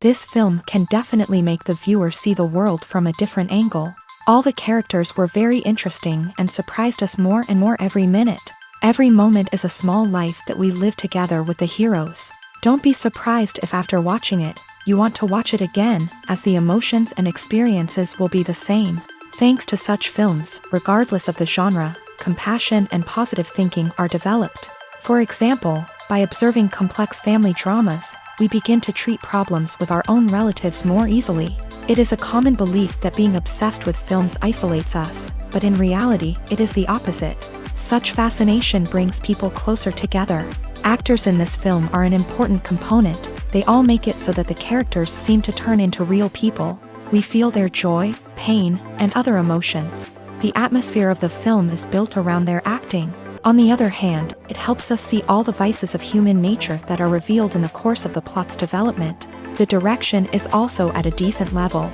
This film can definitely make the viewer see the world from a different angle. All the characters were very interesting and surprised us more and more every minute. Every moment is a small life that we live together with the heroes. Don't be surprised if after watching it, you want to watch it again, as the emotions and experiences will be the same. Thanks to such films, regardless of the genre, compassion and positive thinking are developed. For example, by observing complex family dramas, we begin to treat problems with our own relatives more easily. It is a common belief that being obsessed with films isolates us, but in reality, it is the opposite. Such fascination brings people closer together. Actors in this film are an important component. They all make it so that the characters seem to turn into real people. We feel their joy, pain, and other emotions. The atmosphere of the film is built around their acting. On the other hand, it helps us see all the vices of human nature that are revealed in the course of the plot's development. The direction is also at a decent level.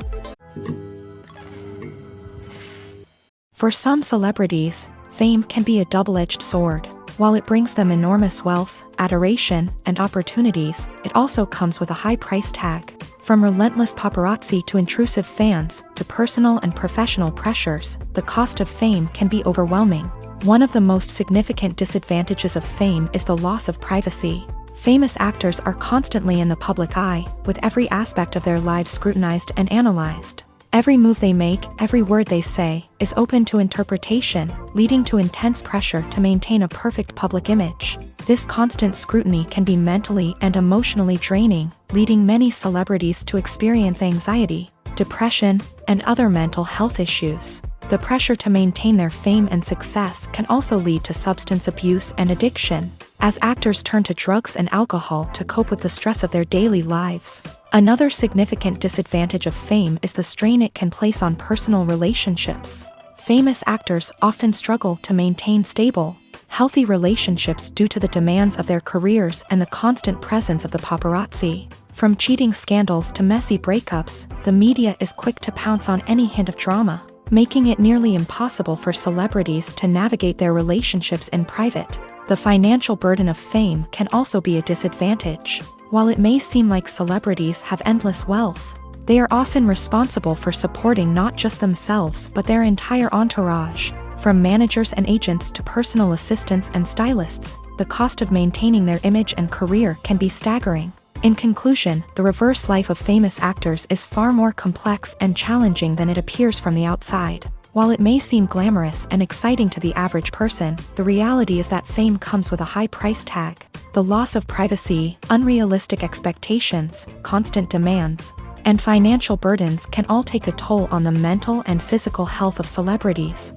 For some celebrities, fame can be a double-edged sword. While it brings them enormous wealth, adoration, and opportunities, it also comes with a high price tag. From relentless paparazzi to intrusive fans, to personal and professional pressures, the cost of fame can be overwhelming. One of the most significant disadvantages of fame is the loss of privacy. Famous actors are constantly in the public eye, with every aspect of their lives scrutinized and analyzed. Every move they make, every word they say, is open to interpretation, leading to intense pressure to maintain a perfect public image. This constant scrutiny can be mentally and emotionally draining, leading many celebrities to experience anxiety, depression, and other mental health issues. The pressure to maintain their fame and success can also lead to substance abuse and addiction, as actors turn to drugs and alcohol to cope with the stress of their daily lives. Another significant disadvantage of fame is the strain it can place on personal relationships. Famous actors often struggle to maintain stable, healthy relationships due to the demands of their careers and the constant presence of the paparazzi. From cheating scandals to messy breakups, the media is quick to pounce on any hint of drama, making it nearly impossible for celebrities to navigate their relationships in private. The financial burden of fame can also be a disadvantage. While it may seem like celebrities have endless wealth, they are often responsible for supporting not just themselves but their entire entourage. From managers and agents to personal assistants and stylists, the cost of maintaining their image and career can be staggering. In conclusion, the reverse life of famous actors is far more complex and challenging than it appears from the outside. While it may seem glamorous and exciting to the average person, the reality is that fame comes with a high price tag. The loss of privacy, unrealistic expectations, constant demands, and financial burdens can all take a toll on the mental and physical health of celebrities.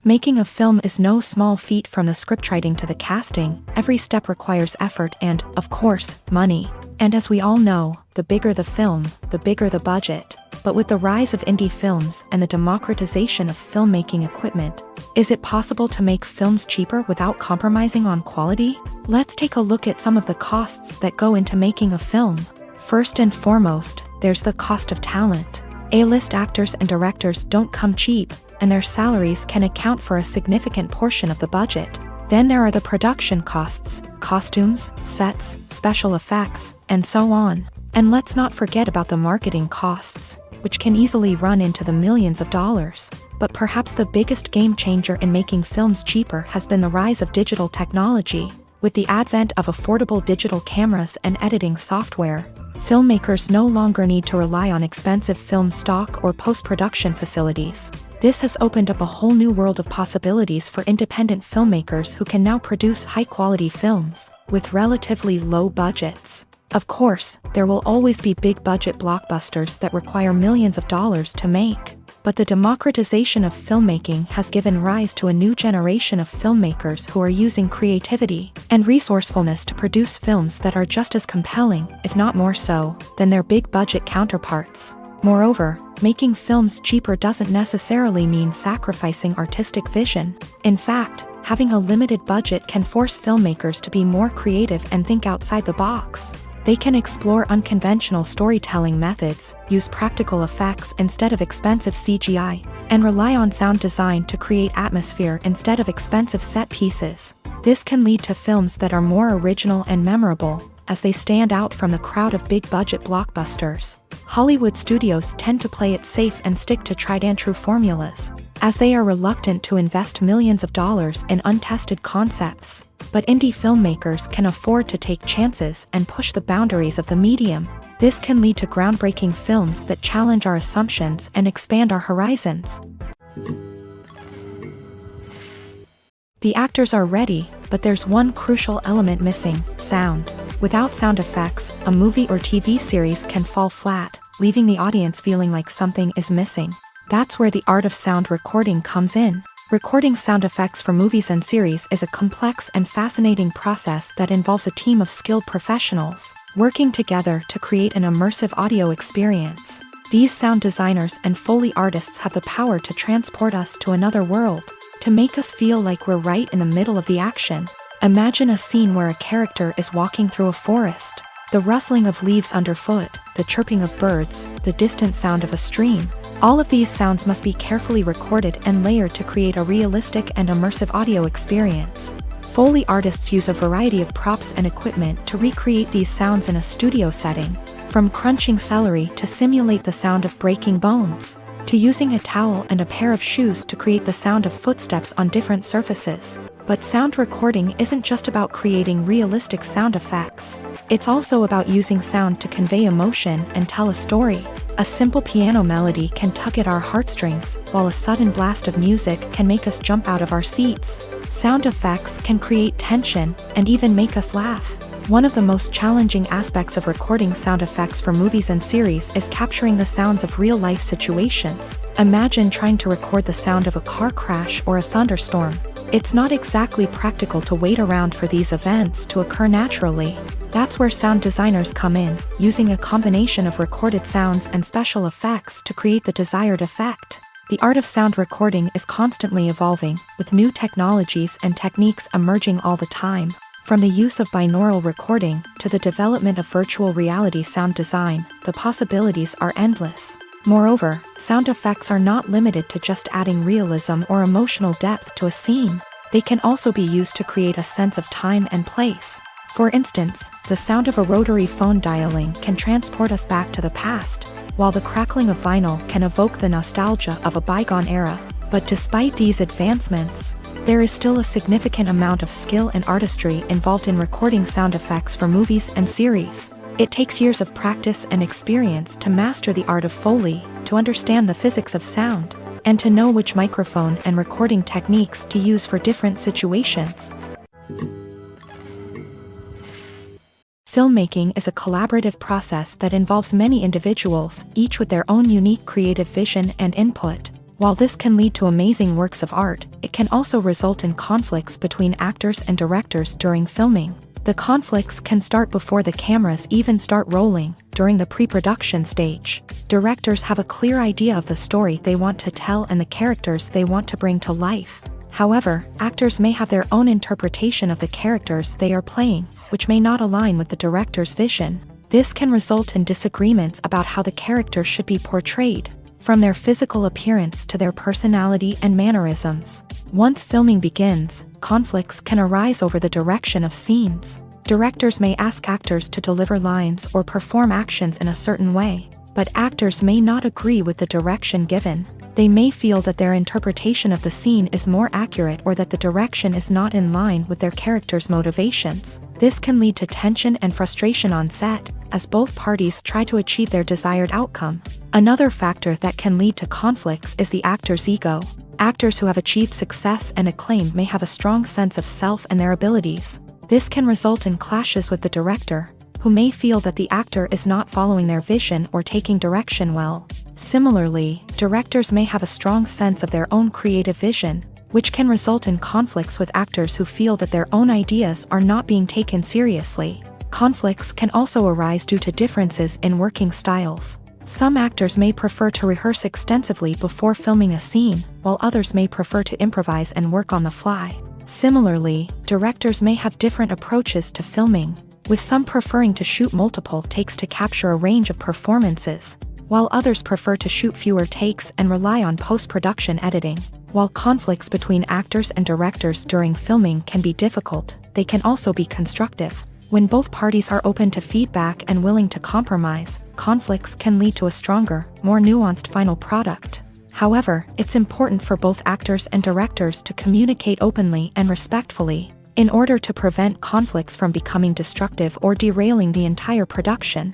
Making a film is no small feat. From the scriptwriting to the casting, every step requires effort and, of course, money. And as we all know, the bigger the film, the bigger the budget. But with the rise of indie films and the democratization of filmmaking equipment, is it possible to make films cheaper without compromising on quality? Let's take a look at some of the costs that go into making a film. First and foremost, there's the cost of talent. A-list actors and directors don't come cheap, and their salaries can account for a significant portion of the budget. Then there are the production costs, costumes, sets, special effects, and so on. And let's not forget about the marketing costs, which can easily run into the millions of dollars. But perhaps the biggest game changer in making films cheaper has been the rise of digital technology. With the advent of affordable digital cameras and editing software, filmmakers no longer need to rely on expensive film stock or post-production facilities. This has opened up a whole new world of possibilities for independent filmmakers who can now produce high-quality films with relatively low budgets. Of course, there will always be big-budget blockbusters that require millions of dollars to make. But the democratization of filmmaking has given rise to a new generation of filmmakers who are using creativity and resourcefulness to produce films that are just as compelling, if not more so, than their big-budget counterparts. Moreover, making films cheaper doesn't necessarily mean sacrificing artistic vision. In fact, having a limited budget can force filmmakers to be more creative and think outside the box. They can explore unconventional storytelling methods, use practical effects instead of expensive CGI, and rely on sound design to create atmosphere instead of expensive set pieces. This can lead to films that are more original and memorable, as they stand out from the crowd of big-budget blockbusters. Hollywood studios tend to play it safe and stick to tried-and-true formulas, as they are reluctant to invest millions of dollars in untested concepts. But indie filmmakers can afford to take chances and push the boundaries of the medium. This can lead to groundbreaking films that challenge our assumptions and expand our horizons. The actors are ready, but there's one crucial element missing: sound. Without sound effects, a movie or TV series can fall flat, leaving the audience feeling like something is missing. That's where the art of sound recording comes in. Recording sound effects for movies and series is a complex and fascinating process that involves a team of skilled professionals working together to create an immersive audio experience. These sound designers and Foley artists have the power to transport us to another world, to make us feel like we're right in the middle of the action. Imagine a scene where a character is walking through a forest. The rustling of leaves underfoot, the chirping of birds, the distant sound of a stream. All of these sounds must be carefully recorded and layered to create a realistic and immersive audio experience. Foley artists use a variety of props and equipment to recreate these sounds in a studio setting, from crunching celery to simulate the sound of breaking bones, to using a towel and a pair of shoes to create the sound of footsteps on different surfaces. But sound recording isn't just about creating realistic sound effects. It's also about using sound to convey emotion and tell a story. A simple piano melody can tug at our heartstrings, while a sudden blast of music can make us jump out of our seats. Sound effects can create tension and even make us laugh. One of the most challenging aspects of recording sound effects for movies and series is capturing the sounds of real-life situations. Imagine trying to record the sound of a car crash or a thunderstorm. It's not exactly practical to wait around for these events to occur naturally. That's where sound designers come in, using a combination of recorded sounds and special effects to create the desired effect. The art of sound recording is constantly evolving, with new technologies and techniques emerging all the time. From the use of binaural recording to the development of virtual reality sound design, the possibilities are endless. Moreover, sound effects are not limited to just adding realism or emotional depth to a scene. They can also be used to create a sense of time and place. For instance, the sound of a rotary phone dialing can transport us back to the past, while the crackling of vinyl can evoke the nostalgia of a bygone era. But despite these advancements, there is still a significant amount of skill and artistry involved in recording sound effects for movies and series. It takes years of practice and experience to master the art of Foley, to understand the physics of sound, and to know which microphone and recording techniques to use for different situations. Filmmaking is a collaborative process that involves many individuals, each with their own unique creative vision and input. While this can lead to amazing works of art, it can also result in conflicts between actors and directors during filming. The conflicts can start before the cameras even start rolling, during the pre-production stage. Directors have a clear idea of the story they want to tell and the characters they want to bring to life. However, actors may have their own interpretation of the characters they are playing, which may not align with the director's vision. This can result in disagreements about how the character should be portrayed, from their physical appearance to their personality and mannerisms. Once filming begins, conflicts can arise over the direction of scenes. Directors may ask actors to deliver lines or perform actions in a certain way, but actors may not agree with the direction given. They may feel that their interpretation of the scene is more accurate or that the direction is not in line with their character's motivations. This can lead to tension and frustration on set, as both parties try to achieve their desired outcome. Another factor that can lead to conflicts is the actor's ego. Actors who have achieved success and acclaim may have a strong sense of self and their abilities. This can result in clashes with the director, who may feel that the actor is not following their vision or taking direction well. Similarly, directors may have a strong sense of their own creative vision, which can result in conflicts with actors who feel that their own ideas are not being taken seriously. Conflicts can also arise due to differences in working styles. Some actors may prefer to rehearse extensively before filming a scene, while others may prefer to improvise and work on the fly. Similarly, directors may have different approaches to filming, with some preferring to shoot multiple takes to capture a range of performances, while others prefer to shoot fewer takes and rely on post-production editing. While conflicts between actors and directors during filming can be difficult, they can also be constructive. When both parties are open to feedback and willing to compromise, conflicts can lead to a stronger, more nuanced final product. However, it's important for both actors and directors to communicate openly and respectfully, in order to prevent conflicts from becoming destructive or derailing the entire production.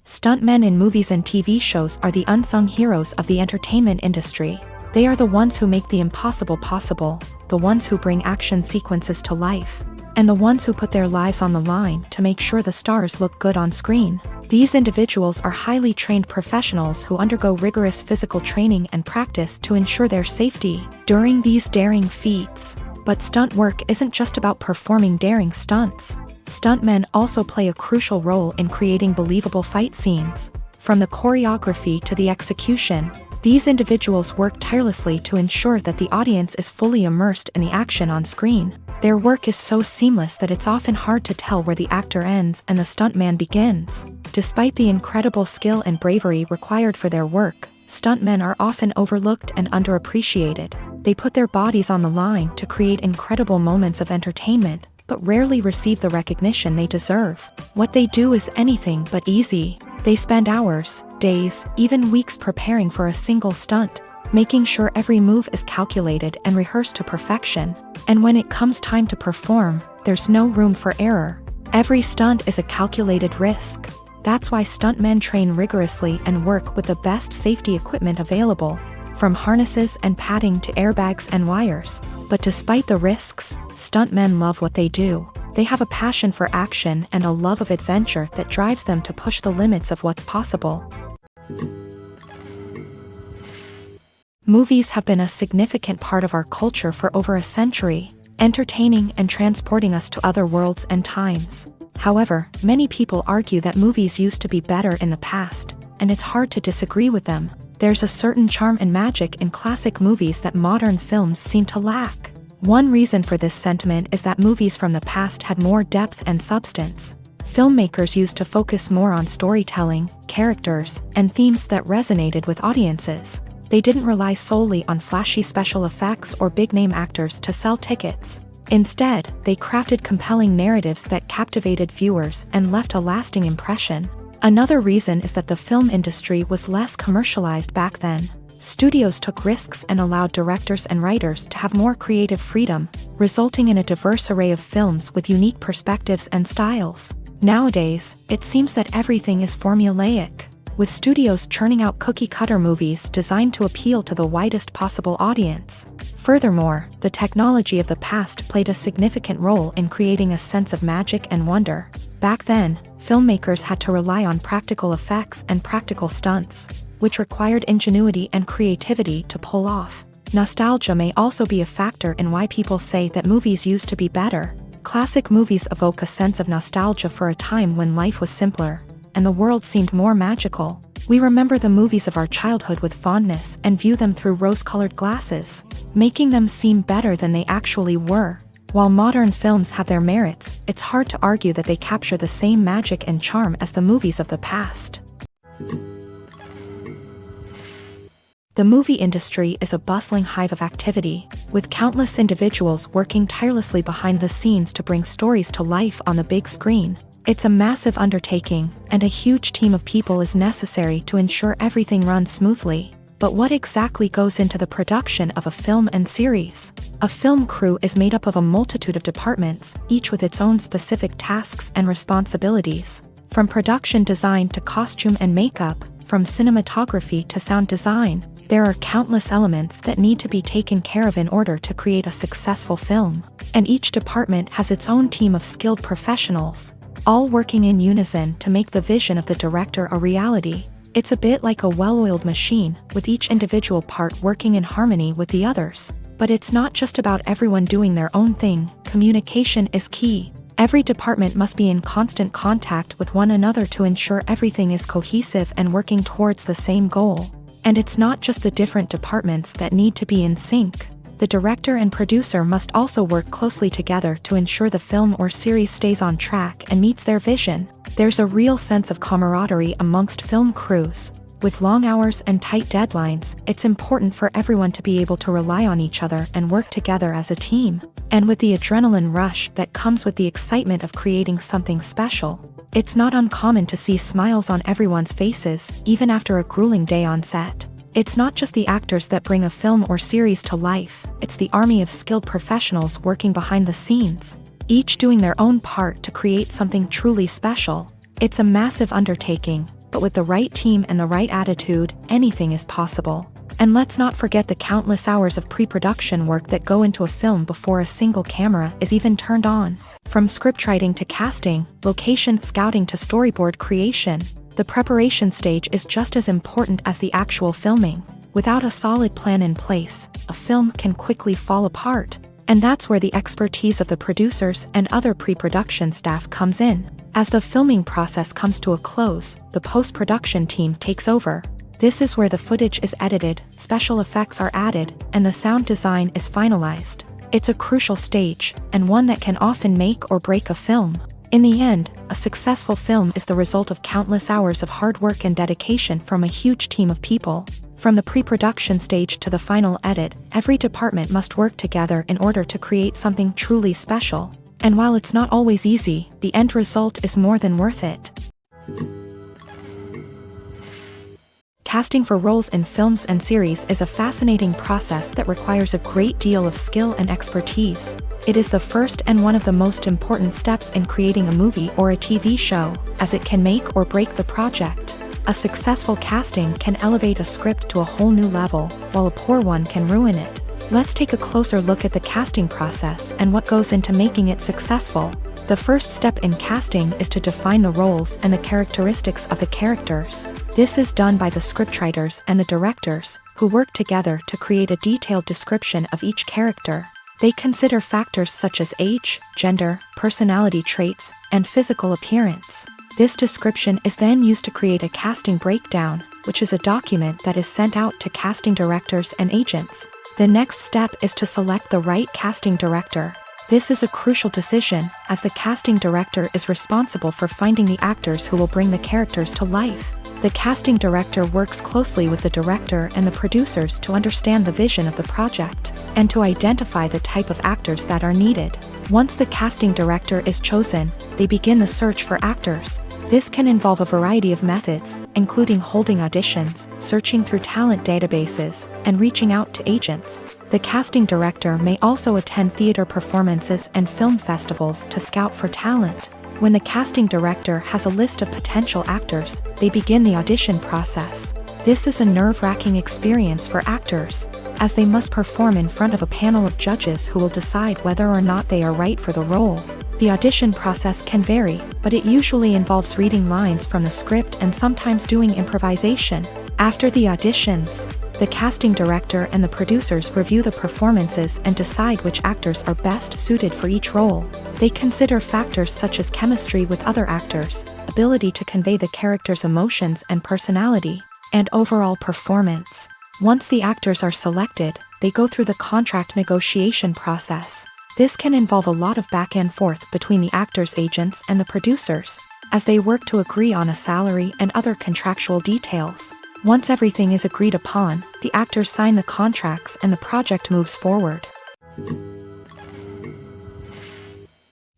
Stuntmen in movies and TV shows are the unsung heroes of the entertainment industry. They are the ones who make the impossible possible, the ones who bring action sequences to life, and the ones who put their lives on the line to make sure the stars look good on screen. These individuals are highly trained professionals who undergo rigorous physical training and practice to ensure their safety during these daring feats. But stunt work isn't just about performing daring stunts. Stuntmen also play a crucial role in creating believable fight scenes. From the choreography to the execution, these individuals work tirelessly to ensure that the audience is fully immersed in the action on screen. Their work is so seamless that it's often hard to tell where the actor ends and the stuntman begins. Despite the incredible skill and bravery required for their work, stuntmen are often overlooked and underappreciated. They put their bodies on the line to create incredible moments of entertainment, but rarely receive the recognition they deserve. What they do is anything but easy. They spend hours, days, even weeks preparing for a single stunt, making sure every move is calculated and rehearsed to perfection. And when it comes time to perform, there's no room for error. Every stunt is a calculated risk. That's why stuntmen train rigorously and work with the best safety equipment available, from harnesses and padding to airbags and wires. But despite the risks, stuntmen love what they do. They have a passion for action and a love of adventure that drives them to push the limits of what's possible. Movies have been a significant part of our culture for over a century, entertaining and transporting us to other worlds and times. However, many people argue that movies used to be better in the past, and it's hard to disagree with them. There's a certain charm and magic in classic movies that modern films seem to lack. One reason for this sentiment is that movies from the past had more depth and substance. Filmmakers used to focus more on storytelling, characters, and themes that resonated with audiences. They didn't rely solely on flashy special effects or big-name actors to sell tickets. Instead, they crafted compelling narratives that captivated viewers and left a lasting impression. Another reason is that the film industry was less commercialized back then. Studios took risks and allowed directors and writers to have more creative freedom, resulting in a diverse array of films with unique perspectives and styles. Nowadays, it seems that everything is formulaic, with studios churning out cookie-cutter movies designed to appeal to the widest possible audience. Furthermore, the technology of the past played a significant role in creating a sense of magic and wonder. Back then, filmmakers had to rely on practical effects and practical stunts, which required ingenuity and creativity to pull off. Nostalgia may also be a factor in why people say that movies used to be better. Classic movies evoke a sense of nostalgia for a time when life was simpler, and the world seemed more magical. We remember the movies of our childhood with fondness and view them through rose-colored glasses, making them seem better than they actually were. While modern films have their merits, it's hard to argue that they capture the same magic and charm as the movies of the past. The movie industry is a bustling hive of activity, with countless individuals working tirelessly behind the scenes to bring stories to life on the big screen. It's a massive undertaking, and a huge team of people is necessary to ensure everything runs smoothly. But what exactly goes into the production of a film and series? A film crew is made up of a multitude of departments, each with its own specific tasks and responsibilities. From production design to costume and makeup, from cinematography to sound design, there are countless elements that need to be taken care of in order to create a successful film. And each department has its own team of skilled professionals, all working in unison to make the vision of the director a reality. It's a bit like a well-oiled machine, with each individual part working in harmony with the others. But it's not just about everyone doing their own thing. Communication is key. Every department must be in constant contact with one another to ensure everything is cohesive and working towards the same goal. And it's not just the different departments that need to be in sync. The director and producer must also work closely together to ensure the film or series stays on track and meets their vision. There's a real sense of camaraderie amongst film crews, With long hours and tight deadlines, it's important for everyone to be able to rely on each other and work together as a team. And with the adrenaline rush that comes with the excitement of creating something special, it's not uncommon to see smiles on everyone's faces, even after a grueling day on set. It's not just the actors that bring a film or series to life, it's the army of skilled professionals working behind the scenes, each doing their own part to create something truly special. It's a massive undertaking, but with the right team and the right attitude, anything is possible. And let's not forget the countless hours of pre-production work that go into a film before a single camera is even turned on. From scriptwriting to casting, location scouting to storyboard creation, the preparation stage is just as important as the actual filming. Without a solid plan in place, a film can quickly fall apart. And that's where the expertise of the producers and other pre-production staff comes in. As the filming process comes to a close, the post-production team takes over. This is where the footage is edited, special effects are added, and the sound design is finalized. It's a crucial stage, and one that can often make or break a film. In the end, a successful film is the result of countless hours of hard work and dedication from a huge team of people. From the pre-production stage to the final edit, every department must work together in order to create something truly special. And while it's not always easy, the end result is more than worth it. Casting for roles in films and series is a fascinating process that requires a great deal of skill and expertise. It is the first and one of the most important steps in creating a movie or a TV show, as it can make or break the project. A successful casting can elevate a script to a whole new level, while a poor one can ruin it. Let's take a closer look at the casting process and what goes into making it successful. The first step in casting is to define the roles and the characteristics of the characters. This is done by the scriptwriters and the directors, who work together to create a detailed description of each character. They consider factors such as age, gender, personality traits, and physical appearance. This description is then used to create a casting breakdown, which is a document that is sent out to casting directors and agents. The next step is to select the right casting director. This is a crucial decision, as the casting director is responsible for finding the actors who will bring the characters to life. The casting director works closely with the director and the producers to understand the vision of the project, and to identify the type of actors that are needed. Once the casting director is chosen, they begin the search for actors. This can involve a variety of methods, including holding auditions, searching through talent databases, and reaching out to agents. The casting director may also attend theater performances and film festivals to scout for talent. When the casting director has a list of potential actors, they begin the audition process. This is a nerve-wracking experience for actors, as they must perform in front of a panel of judges who will decide whether or not they are right for the role. The audition process can vary, but it usually involves reading lines from the script and sometimes doing improvisation. After the auditions, the casting director and the producers review the performances and decide which actors are best suited for each role. They consider factors such as chemistry with other actors, ability to convey the character's emotions and personality, and overall performance. Once the actors are selected, they go through the contract negotiation process. This can involve a lot of back and forth between the actors' agents and the producers, as they work to agree on a salary and other contractual details. Once everything is agreed upon, the actors sign the contracts and the project moves forward.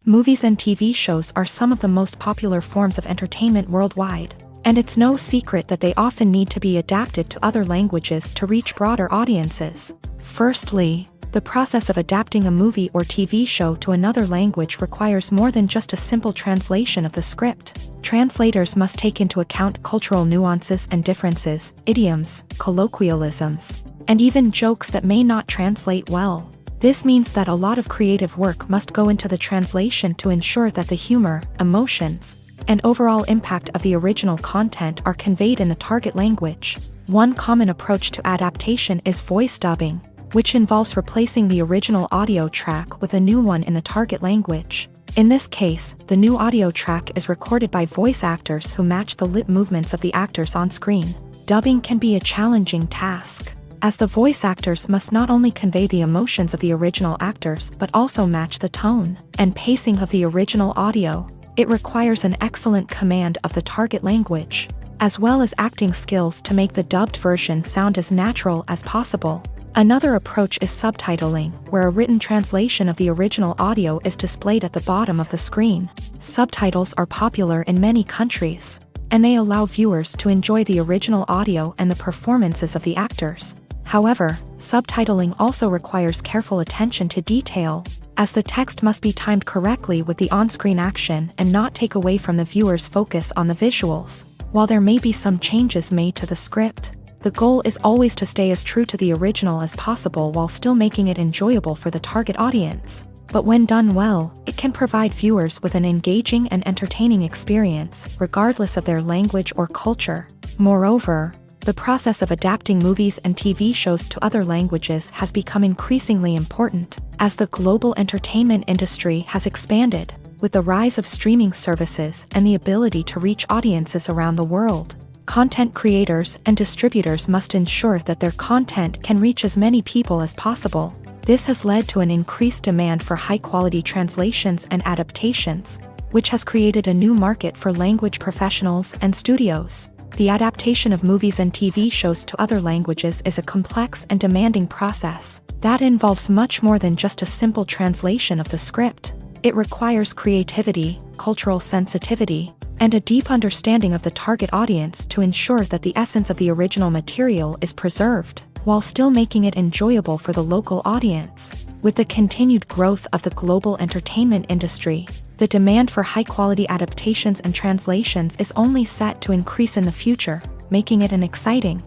Movies and TV shows are some of the most popular forms of entertainment worldwide, and it's no secret that they often need to be adapted to other languages to reach broader audiences. Firstly, the process of adapting a movie or TV show to another language requires more than just a simple translation of the script. Translators must take into account cultural nuances and differences, idioms, colloquialisms, and even jokes that may not translate well. This means that a lot of creative work must go into the translation to ensure that the humor, emotions, and overall impact of the original content are conveyed in the target language. One common approach to adaptation is voice dubbing, which involves replacing the original audio track with a new one in the target language. In this case, the new audio track is recorded by voice actors who match the lip movements of the actors on screen. Dubbing can be a challenging task, as the voice actors must not only convey the emotions of the original actors but also match the tone and pacing of the original audio. It requires an excellent command of the target language. as well as acting skills to make the dubbed version sound as natural as possible. Another approach is subtitling, where a written translation of the original audio is displayed at the bottom of the screen. Subtitles are popular in many countries, and they allow viewers to enjoy the original audio and the performances of the actors. However, subtitling also requires careful attention to detail, as the text must be timed correctly with the on-screen action and not take away from the viewer's focus on the visuals. While there may be some changes made to the script, the goal is always to stay as true to the original as possible while still making it enjoyable for the target audience. But when done well, it can provide viewers with an engaging and entertaining experience, regardless of their language or culture. Moreover, the process of adapting movies and TV shows to other languages has become increasingly important, as the global entertainment industry has expanded, with the rise of streaming services and the ability to reach audiences around the world. Content creators and distributors must ensure that their content can reach as many people as possible. This has led to an increased demand for high-quality translations and adaptations, which has created a new market for language professionals and studios. The adaptation of movies and TV shows to other languages is a complex and demanding process that involves much more than just a simple translation of the script. It requires creativity, cultural sensitivity, and a deep understanding of the target audience to ensure that the essence of the original material is preserved, while still making it enjoyable for the local audience. With the continued growth of the global entertainment industry, the demand for high-quality adaptations and translations is only set to increase in the future, making it an exciting.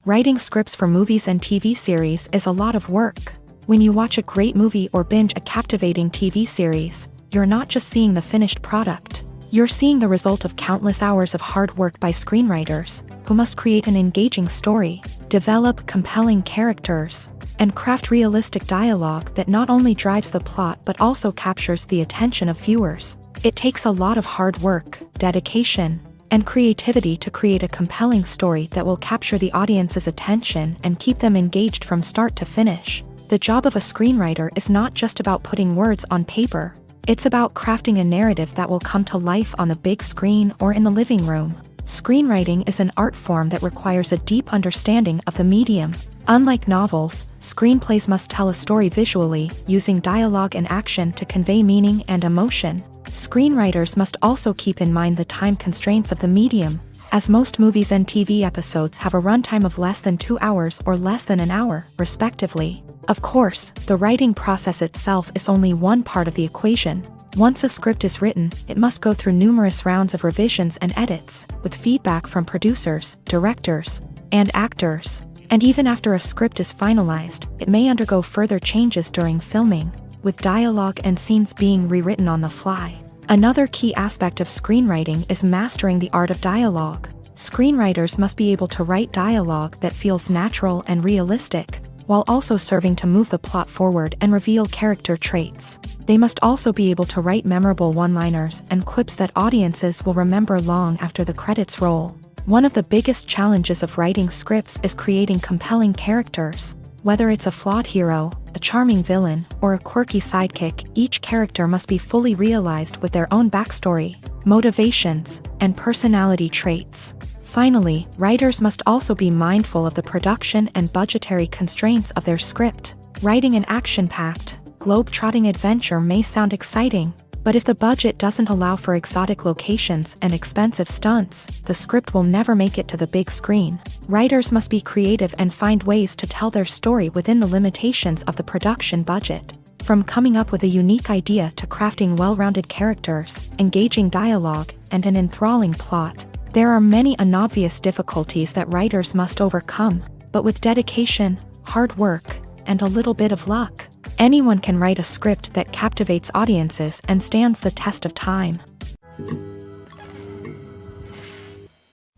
Writing scripts for movies and TV series is a lot of work. When you watch a great movie or binge a captivating TV series, you're not just seeing the finished product. You're seeing the result of countless hours of hard work by screenwriters, who must create an engaging story, develop compelling characters, and craft realistic dialogue that not only drives the plot but also captures the attention of viewers. It takes a lot of hard work, dedication, and creativity to create a compelling story that will capture the audience's attention and keep them engaged from start to finish. The job of a screenwriter is not just about putting words on paper. It's about crafting a narrative that will come to life on the big screen or in the living room. Screenwriting is an art form that requires a deep understanding of the medium. Unlike novels, screenplays must tell a story visually, using dialogue and action to convey meaning and emotion. Screenwriters must also keep in mind the time constraints of the medium, as most movies and TV episodes have a runtime of less than 2 hours or less than an hour, respectively. Of course, the writing process itself is only one part of the equation. Once a script is written, it must go through numerous rounds of revisions and edits, with feedback from producers, directors, and actors. And even after a script is finalized, it may undergo further changes during filming, with dialogue and scenes being rewritten on the fly. Another key aspect of screenwriting is mastering the art of dialogue. Screenwriters must be able to write dialogue that feels natural and realistic, while also serving to move the plot forward and reveal character traits. They must also be able to write memorable one-liners and quips that audiences will remember long after the credits roll. One of the biggest challenges of writing scripts is creating compelling characters. Whether it's a flawed hero, a charming villain, or a quirky sidekick, each character must be fully realized with their own backstory, motivations, and personality traits. Finally, writers must also be mindful of the production and budgetary constraints of their script. Writing an action-packed, globe-trotting adventure may sound exciting, but if the budget doesn't allow for exotic locations and expensive stunts, the script will never make it to the big screen. Writers must be creative and find ways to tell their story within the limitations of the production budget. From coming up with a unique idea to crafting well-rounded characters, engaging dialogue, and an enthralling plot, there are many unobvious difficulties that writers must overcome, but with dedication, hard work, and a little bit of luck, anyone can write a script that captivates audiences and stands the test of time.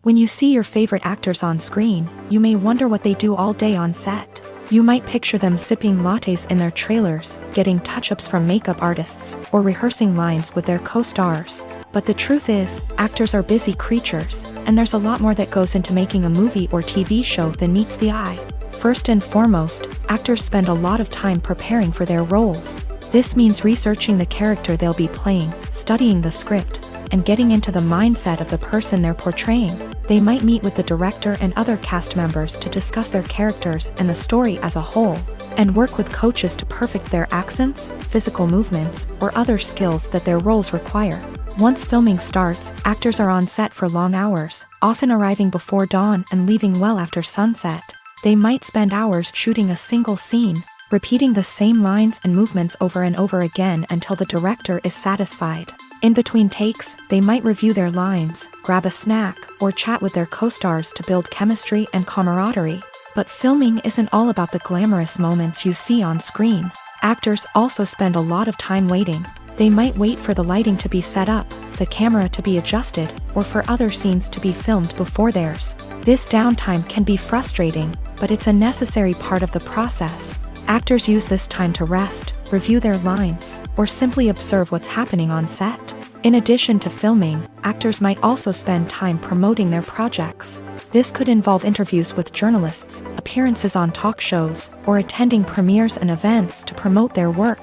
When you see your favorite actors on screen, you may wonder what they do all day on set. You might picture them sipping lattes in their trailers, getting touch-ups from makeup artists, or rehearsing lines with their co-stars. But the truth is, actors are busy creatures, and there's a lot more that goes into making a movie or TV show than meets the eye. First and foremost, actors spend a lot of time preparing for their roles. This means researching the character they'll be playing, studying the script, and getting into the mindset of the person they're portraying. They might meet with the director and other cast members to discuss their characters and the story as a whole, and work with coaches to perfect their accents, physical movements, or other skills that their roles require. Once filming starts, actors are on set for long hours, often arriving before dawn and leaving well after sunset. They might spend hours shooting a single scene, repeating the same lines and movements over and over again until the director is satisfied. In between takes, they might review their lines, grab a snack, or chat with their co-stars to build chemistry and camaraderie. But filming isn't all about the glamorous moments you see on screen. Actors also spend a lot of time waiting. They might wait for the lighting to be set up, the camera to be adjusted, or for other scenes to be filmed before theirs. This downtime can be frustrating, but it's a necessary part of the process. Actors use this time to rest, review their lines, or simply observe what's happening on set. In addition to filming, actors might also spend time promoting their projects. This could involve interviews with journalists, appearances on talk shows, or attending premieres and events to promote their work.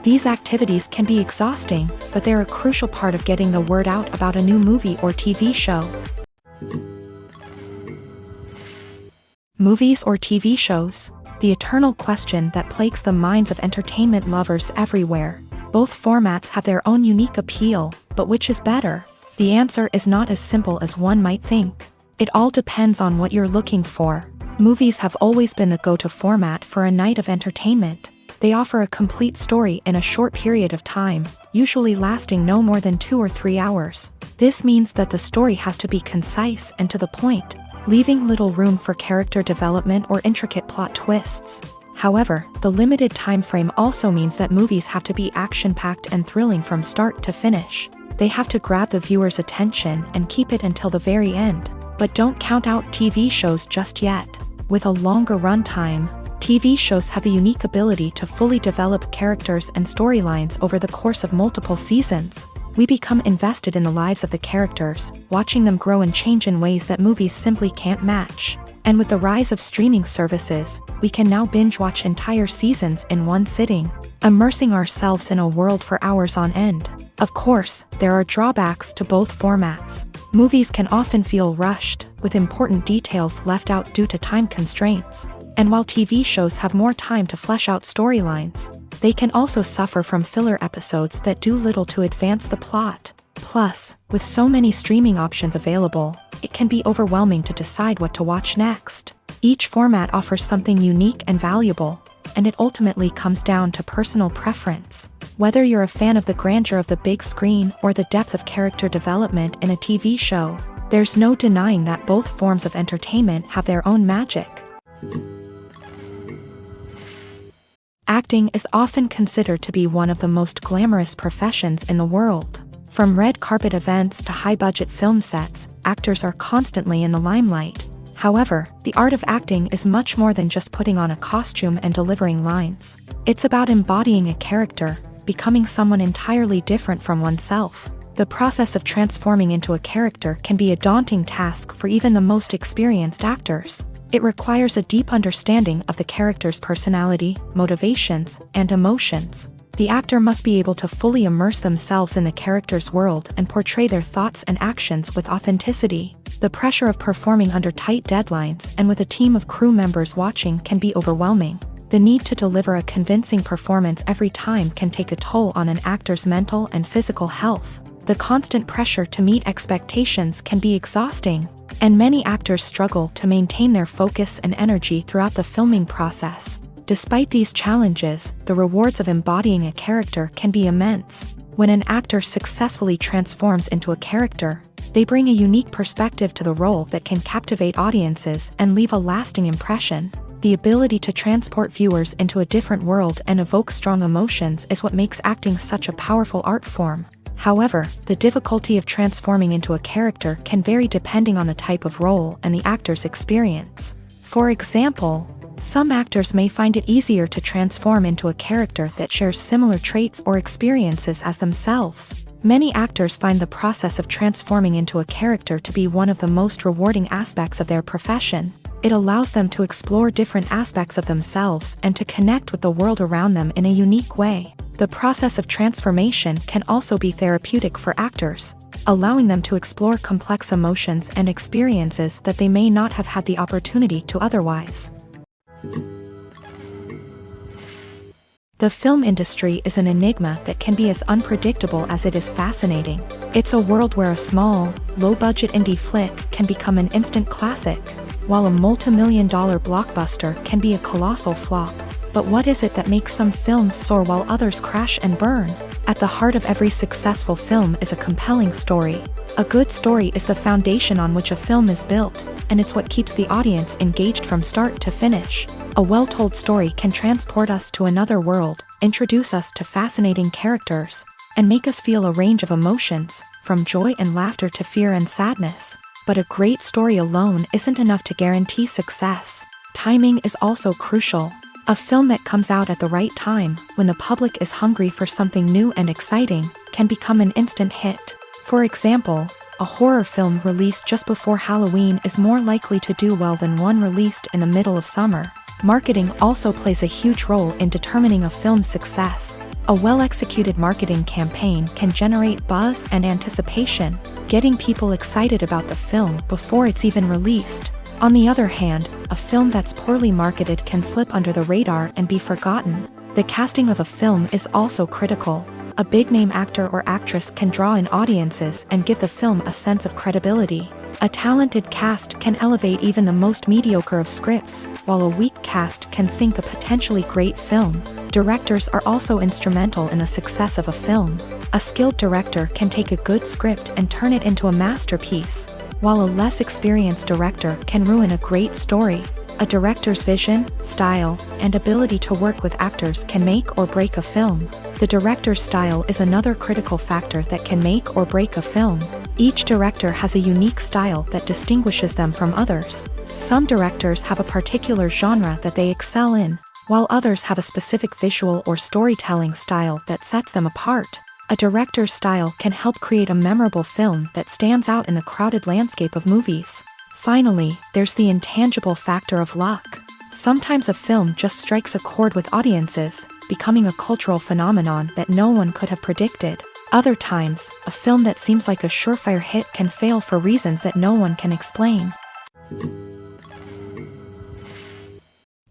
These activities can be exhausting, but they're a crucial part of getting the word out about a new movie or TV show. Movies or TV shows? The eternal question that plagues the minds of entertainment lovers everywhere. Both formats have their own unique appeal, but which is better? The answer is not as simple as one might think. It all depends on what you're looking for. Movies have always been the go-to format for a night of entertainment. They offer a complete story in a short period of time, usually lasting no more than 2 or 3 hours. This means that the story has to be concise and to the point, leaving little room for character development or intricate plot twists. However, the limited time frame also means that movies have to be action-packed and thrilling from start to finish. They have to grab the viewer's attention and keep it until the very end. But don't count out TV shows just yet. With a longer runtime, TV shows have the unique ability to fully develop characters and storylines over the course of multiple seasons. We become invested in the lives of the characters, watching them grow and change in ways that movies simply can't match. And with the rise of streaming services, we can now binge-watch entire seasons in one sitting, immersing ourselves in a world for hours on end. Of course, there are drawbacks to both formats. Movies can often feel rushed, with important details left out due to time constraints. And while TV shows have more time to flesh out storylines, they can also suffer from filler episodes that do little to advance the plot. Plus, with so many streaming options available, it can be overwhelming to decide what to watch next. Each format offers something unique and valuable, and it ultimately comes down to personal preference. Whether you're a fan of the grandeur of the big screen or the depth of character development in a TV show, there's no denying that both forms of entertainment have their own magic. Acting is often considered to be one of the most glamorous professions in the world. From red carpet events to high-budget film sets, actors are constantly in the limelight. However, the art of acting is much more than just putting on a costume and delivering lines. It's about embodying a character, becoming someone entirely different from oneself. The process of transforming into a character can be a daunting task for even the most experienced actors. It requires a deep understanding of the character's personality, motivations, and emotions. The actor must be able to fully immerse themselves in the character's world and portray their thoughts and actions with authenticity. The pressure of performing under tight deadlines and with a team of crew members watching can be overwhelming. The need to deliver a convincing performance every time can take a toll on an actor's mental and physical health. The constant pressure to meet expectations can be exhausting, and many actors struggle to maintain their focus and energy throughout the filming process. Despite these challenges, the rewards of embodying a character can be immense. When an actor successfully transforms into a character, they bring a unique perspective to the role that can captivate audiences and leave a lasting impression. The ability to transport viewers into a different world and evoke strong emotions is what makes acting such a powerful art form. However, the difficulty of transforming into a character can vary depending on the type of role and the actor's experience. For example, some actors may find it easier to transform into a character that shares similar traits or experiences as themselves. Many actors find the process of transforming into a character to be one of the most rewarding aspects of their profession. It allows them to explore different aspects of themselves and to connect with the world around them in a unique way. The process of transformation can also be therapeutic for actors. allowing them to explore complex emotions and experiences that they may not have had the opportunity to otherwise. The film industry is an enigma that can be as unpredictable as it is fascinating. It's a world where a small, low-budget indie flick can become an instant classic, while a multi-million-dollar blockbuster can be a colossal flop. But what is it that makes some films soar while others crash and burn? At the heart of every successful film is a compelling story. A good story is the foundation on which a film is built, and it's what keeps the audience engaged from start to finish. A well-told story can transport us to another world, introduce us to fascinating characters, and make us feel a range of emotions, from joy and laughter to fear and sadness. But a great story alone isn't enough to guarantee success. Timing is also crucial. A film that comes out at the right time, when the public is hungry for something new and exciting, can become an instant hit. For example, a horror film released just before Halloween is more likely to do well than one released in the middle of summer. Marketing also plays a huge role in determining a film's success. A well-executed marketing campaign can generate buzz and anticipation, getting people excited about the film before it's even released. On the other hand, a film that's poorly marketed can slip under the radar and be forgotten. The casting of a film is also critical. A big-name actor or actress can draw in audiences and give the film a sense of credibility. A talented cast can elevate even the most mediocre of scripts, while a weak cast can sink a potentially great film. Directors are also instrumental in the success of a film. A skilled director can take a good script and turn it into a masterpiece, while a less experienced director can ruin a great story. A director's vision, style, and ability to work with actors can make or break a film. The director's style is another critical factor that can make or break a film. Each director has a unique style that distinguishes them from others. Some directors have a particular genre that they excel in, while others have a specific visual or storytelling style that sets them apart. A director's style can help create a memorable film that stands out in the crowded landscape of movies. Finally, there's the intangible factor of luck. Sometimes a film just strikes a chord with audiences, becoming a cultural phenomenon that no one could have predicted. Other times, a film that seems like a surefire hit can fail for reasons that no one can explain.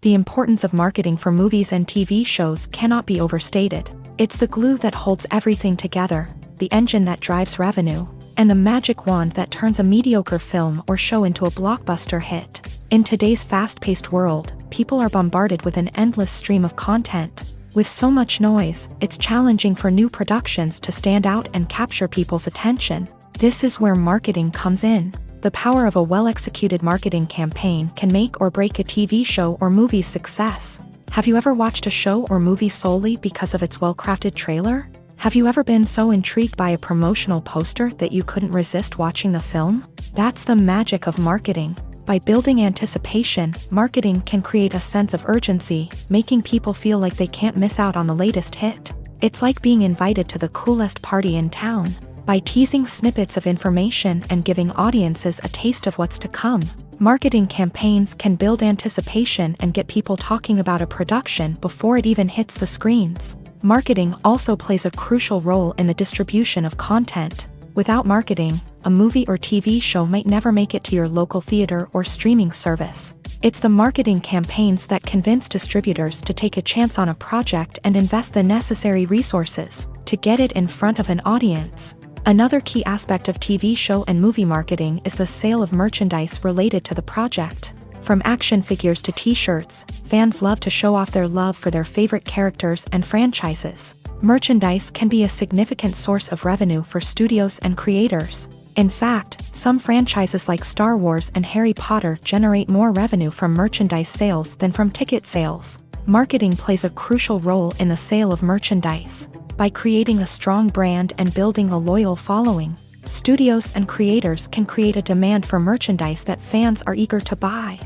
The importance of marketing for movies and TV shows cannot be overstated. It's the glue that holds everything together, the engine that drives revenue, and the magic wand that turns a mediocre film or show into a blockbuster hit. In today's fast-paced world, people are bombarded with an endless stream of content. With so much noise, it's challenging for new productions to stand out and capture people's attention. This is where marketing comes in. The power of a well-executed marketing campaign can make or break a TV show or movie's success. Have you ever watched a show or movie solely because of its well-crafted trailer? Have you ever been so intrigued by a promotional poster that you couldn't resist watching the film? That's the magic of marketing. By building anticipation, marketing can create a sense of urgency, making people feel like they can't miss out on the latest hit. It's like being invited to the coolest party in town. By teasing snippets of information and giving audiences a taste of what's to come, marketing campaigns can build anticipation and get people talking about a production before it even hits the screens. Marketing also plays a crucial role in the distribution of content. Without marketing, a movie or TV show might never make it to your local theater or streaming service. It's the marketing campaigns that convince distributors to take a chance on a project and invest the necessary resources to get it in front of an audience. Another key aspect of TV show and movie marketing is the sale of merchandise related to the project. From action figures to t-shirts, fans love to show off their love for their favorite characters and franchises. Merchandise can be a significant source of revenue for studios and creators. In fact, some franchises like Star Wars and Harry Potter generate more revenue from merchandise sales than from ticket sales. Marketing plays a crucial role in the sale of merchandise. By creating a strong brand and building a loyal following, studios and creators can create a demand for merchandise that fans are eager to buy.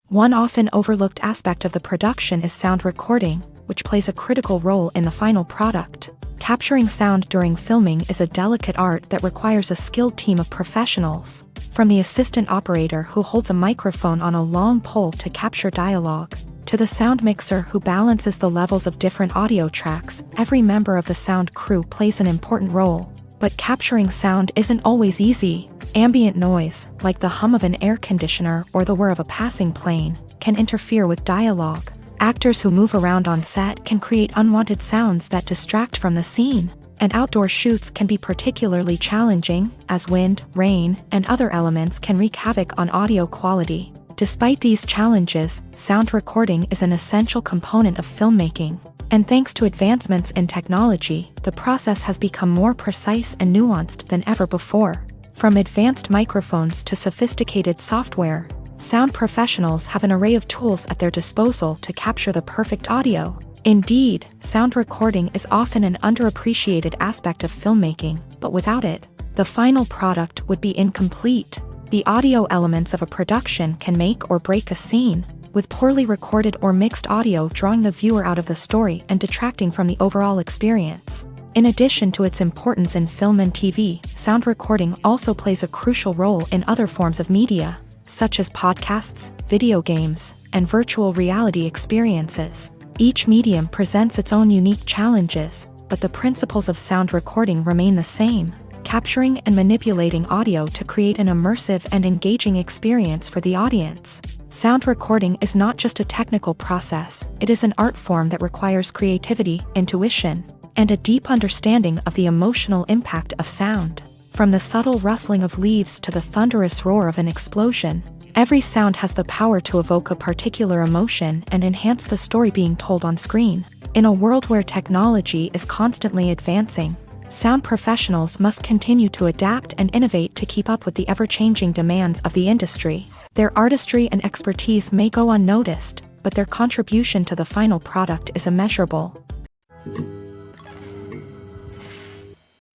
One often overlooked aspect of the production is sound recording, which plays a critical role in the final product. Capturing sound during filming is a delicate art that requires a skilled team of professionals. From the assistant operator who holds a microphone on a long pole to capture dialogue, To the sound mixer who balances the levels of different audio tracks, every member of the sound crew plays an important role. But capturing sound isn't always easy. Ambient noise, like the hum of an air conditioner or the whir of a passing plane, can interfere with dialogue. Actors who move around on set can create unwanted sounds that distract from the scene. And outdoor shoots can be particularly challenging, as wind, rain, and other elements can wreak havoc on audio quality. Despite these challenges, sound recording is an essential component of filmmaking. And thanks to advancements in technology, the process has become more precise and nuanced than ever before. From advanced microphones to sophisticated software, sound professionals have an array of tools at their disposal to capture the perfect audio. Indeed, sound recording is often an underappreciated aspect of filmmaking, but without it, the final product would be incomplete. The audio elements of a production can make or break a scene, with poorly recorded or mixed audio drawing the viewer out of the story and detracting from the overall experience. In addition to its importance in film and TV, sound recording also plays a crucial role in other forms of media, such as podcasts, video games, and virtual reality experiences. Each medium presents its own unique challenges, but the principles of sound recording remain the same, capturing and manipulating audio to create an immersive and engaging experience for the audience. Sound recording is not just a technical process, it is an art form that requires creativity, intuition, and a deep understanding of the emotional impact of sound. From the subtle rustling of leaves to the thunderous roar of an explosion, every sound has the power to evoke a particular emotion and enhance the story being told on screen. In a world where technology is constantly advancing, sound professionals must continue to adapt and innovate to keep up with the ever-changing demands of the industry. Their artistry and expertise may go unnoticed, but their contribution to the final product is immeasurable.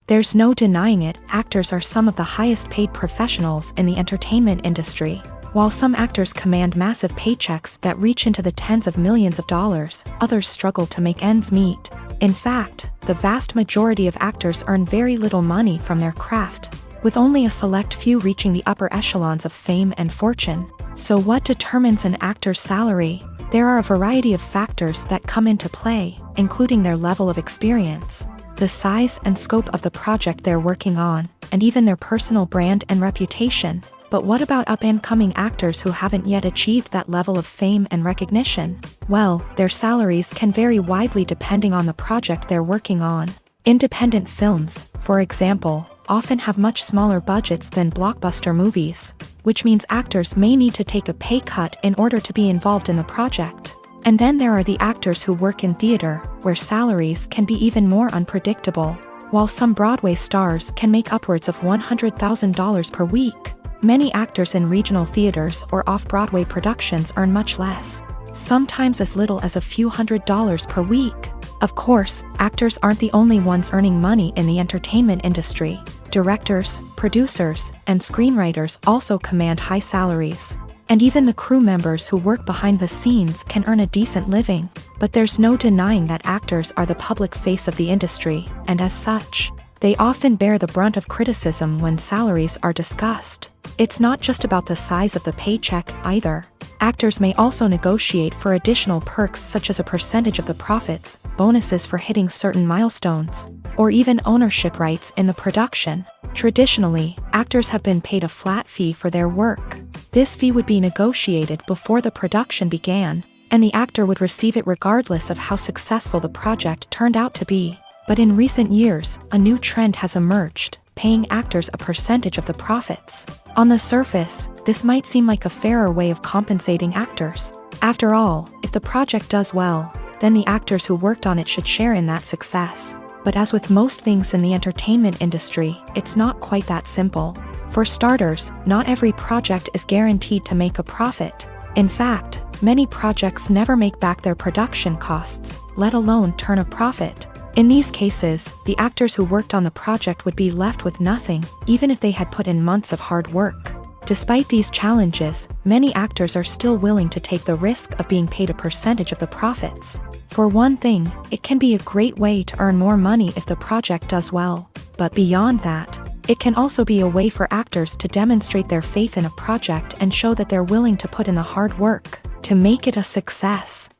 There's no denying it, actors are some of the highest paid professionals in the entertainment industry. While some actors command massive paychecks that reach into the tens of millions of dollars, others struggle to make ends meet. In fact, the vast majority of actors earn very little money from their craft, with only a select few reaching the upper echelons of fame and fortune. So what determines an actor's salary? There are a variety of factors that come into play, including their level of experience, the size and scope of the project they're working on, and even their personal brand and reputation. But what about up-and-coming actors who haven't yet achieved that level of fame and recognition? Well, their salaries can vary widely depending on the project they're working on. Independent films, for example, often have much smaller budgets than blockbuster movies, which means actors may need to take a pay cut in order to be involved in the project. And then there are the actors who work in theater, where salaries can be even more unpredictable. While some Broadway stars can make upwards of $100,000 per week, many actors in regional theaters or off-Broadway productions earn much less, sometimes as little as a few $100s per week. Of course, actors aren't the only ones earning money in the entertainment industry. Directors, producers, and screenwriters also command high salaries. And even the crew members who work behind the scenes can earn a decent living. But there's no denying that actors are the public face of the industry, and as such, they often bear the brunt of criticism when salaries are discussed. It's not just about the size of the paycheck, either. Actors may also negotiate for additional perks such as a percentage of the profits, bonuses for hitting certain milestones, or even ownership rights in the production. Traditionally, actors have been paid a flat fee for their work. This fee would be negotiated before the production began, and the actor would receive it regardless of how successful the project turned out to be. But in recent years, a new trend has emerged, paying actors a percentage of the profits. On the surface, this might seem like a fairer way of compensating actors. After all, if the project does well, then the actors who worked on it should share in that success. But as with most things in the entertainment industry, it's not quite that simple. For starters, not every project is guaranteed to make a profit. In fact, many projects never make back their production costs, let alone turn a profit. In these cases, the actors who worked on the project would be left with nothing, even if they had put in months of hard work. Despite these challenges, many actors are still willing to take the risk of being paid a percentage of the profits. For one thing, it can be a great way to earn more money if the project does well. But beyond that, it can also be a way for actors to demonstrate their faith in a project and show that they're willing to put in the hard work. to make it a success.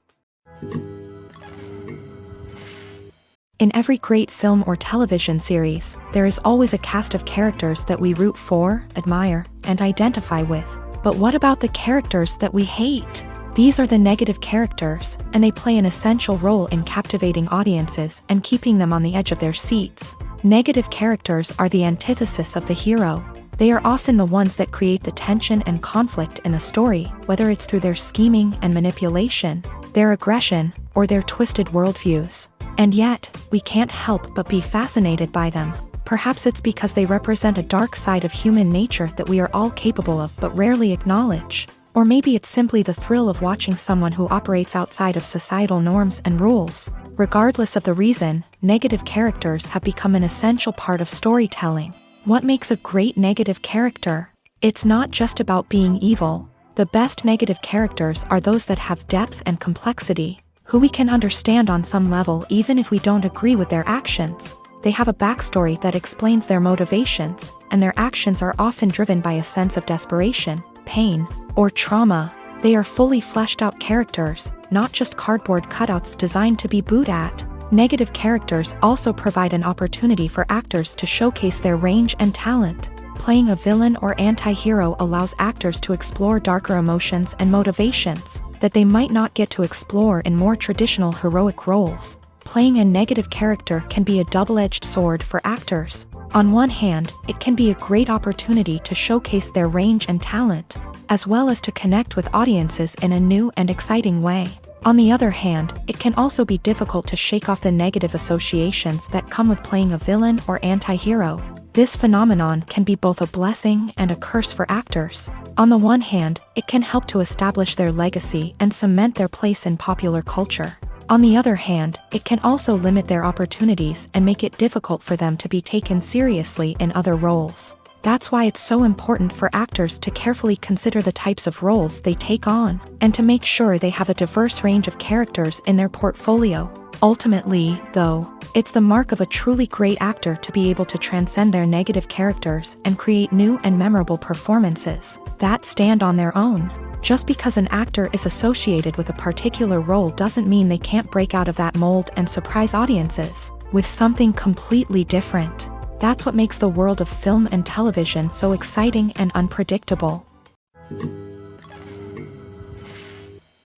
In every great film or television series, there is always a cast of characters that we root for, admire, and identify with. But what about the characters that we hate? These are the negative characters, and they play an essential role in captivating audiences and keeping them on the edge of their seats. Negative characters are the antithesis of the hero. They are often the ones that create the tension and conflict in the story, whether it's through their scheming and manipulation, their aggression, or their twisted worldviews. And yet, we can't help but be fascinated by them. Perhaps it's because they represent a dark side of human nature that we are all capable of but rarely acknowledge. Or maybe it's simply the thrill of watching someone who operates outside of societal norms and rules. Regardless of the reason, negative characters have become an essential part of storytelling. What makes a great negative character? It's not just about being evil. The best negative characters are those that have depth and complexity, who we can understand on some level even if we don't agree with their actions. They have a backstory that explains their motivations, and their actions are often driven by a sense of desperation, pain, or trauma. They are fully fleshed out characters, not just cardboard cutouts designed to be booed at. Negative characters also provide an opportunity for actors to showcase their range and talent. Playing a villain or anti-hero allows actors to explore darker emotions and motivations that they might not get to explore in more traditional heroic roles. Playing a negative character can be a double-edged sword for actors. On one hand, it can be a great opportunity to showcase their range and talent, as well as to connect with audiences in a new and exciting way. On the other hand, it can also be difficult to shake off the negative associations that come with playing a villain or anti-hero. This phenomenon can be both a blessing and a curse for actors. On the one hand, it can help to establish their legacy and cement their place in popular culture. On the other hand, it can also limit their opportunities and make it difficult for them to be taken seriously in other roles. That's why it's so important for actors to carefully consider the types of roles they take on, and to make sure they have a diverse range of characters in their portfolio. Ultimately, though, it's the mark of a truly great actor to be able to transcend their negative characters and create new and memorable performances that stand on their own. Just because an actor is associated with a particular role doesn't mean they can't break out of that mold and surprise audiences with something completely different. That's what makes the world of film and television so exciting and unpredictable.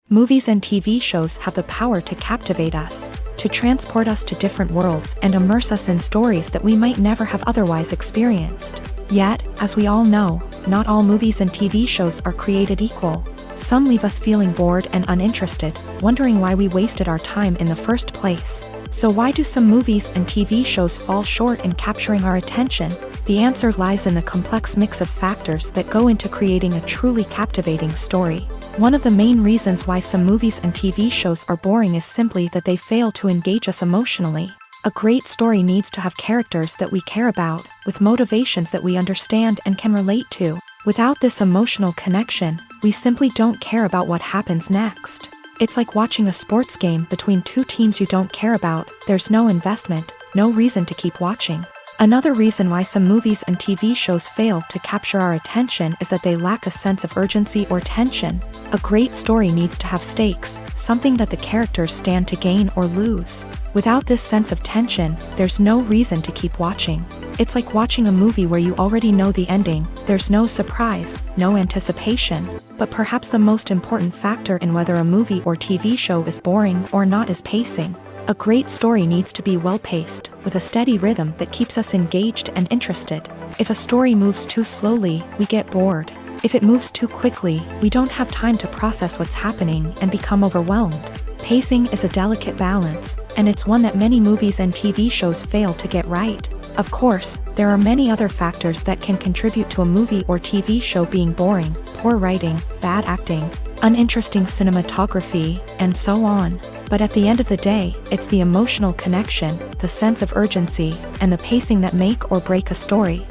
Movies and TV shows have the power to captivate us, to transport us to different worlds and immerse us in stories that we might never have otherwise experienced. Yet, as we all know, not all movies and TV shows are created equal. Some leave us feeling bored and uninterested, wondering why we wasted our time in the first place. So why do some movies and TV shows fall short in capturing our attention? The answer lies in the complex mix of factors that go into creating a truly captivating story. One of the main reasons why some movies and TV shows are boring is simply that they fail to engage us emotionally. A great story needs to have characters that we care about, with motivations that we understand and can relate to. Without this emotional connection, we simply don't care about what happens next. It's like watching a sports game between two teams you don't care about. There's no investment, no reason to keep watching. Another reason why some movies and TV shows fail to capture our attention is that they lack a sense of urgency or tension. A great story needs to have stakes, something that the characters stand to gain or lose. Without this sense of tension, there's no reason to keep watching. It's like watching a movie where you already know the ending. There's no surprise, no anticipation. But perhaps the most important factor in whether a movie or TV show is boring or not is pacing. A great story needs to be well-paced, with a steady rhythm that keeps us engaged and interested. If a story moves too slowly, we get bored. If it moves too quickly, we don't have time to process what's happening and become overwhelmed. Pacing is a delicate balance, and it's one that many movies and TV shows fail to get right. Of course, there are many other factors that can contribute to a movie or TV show being boring: poor writing, bad acting, uninteresting cinematography, and so on. But at the end of the day, it's the emotional connection, the sense of urgency, and the pacing that make or break a story.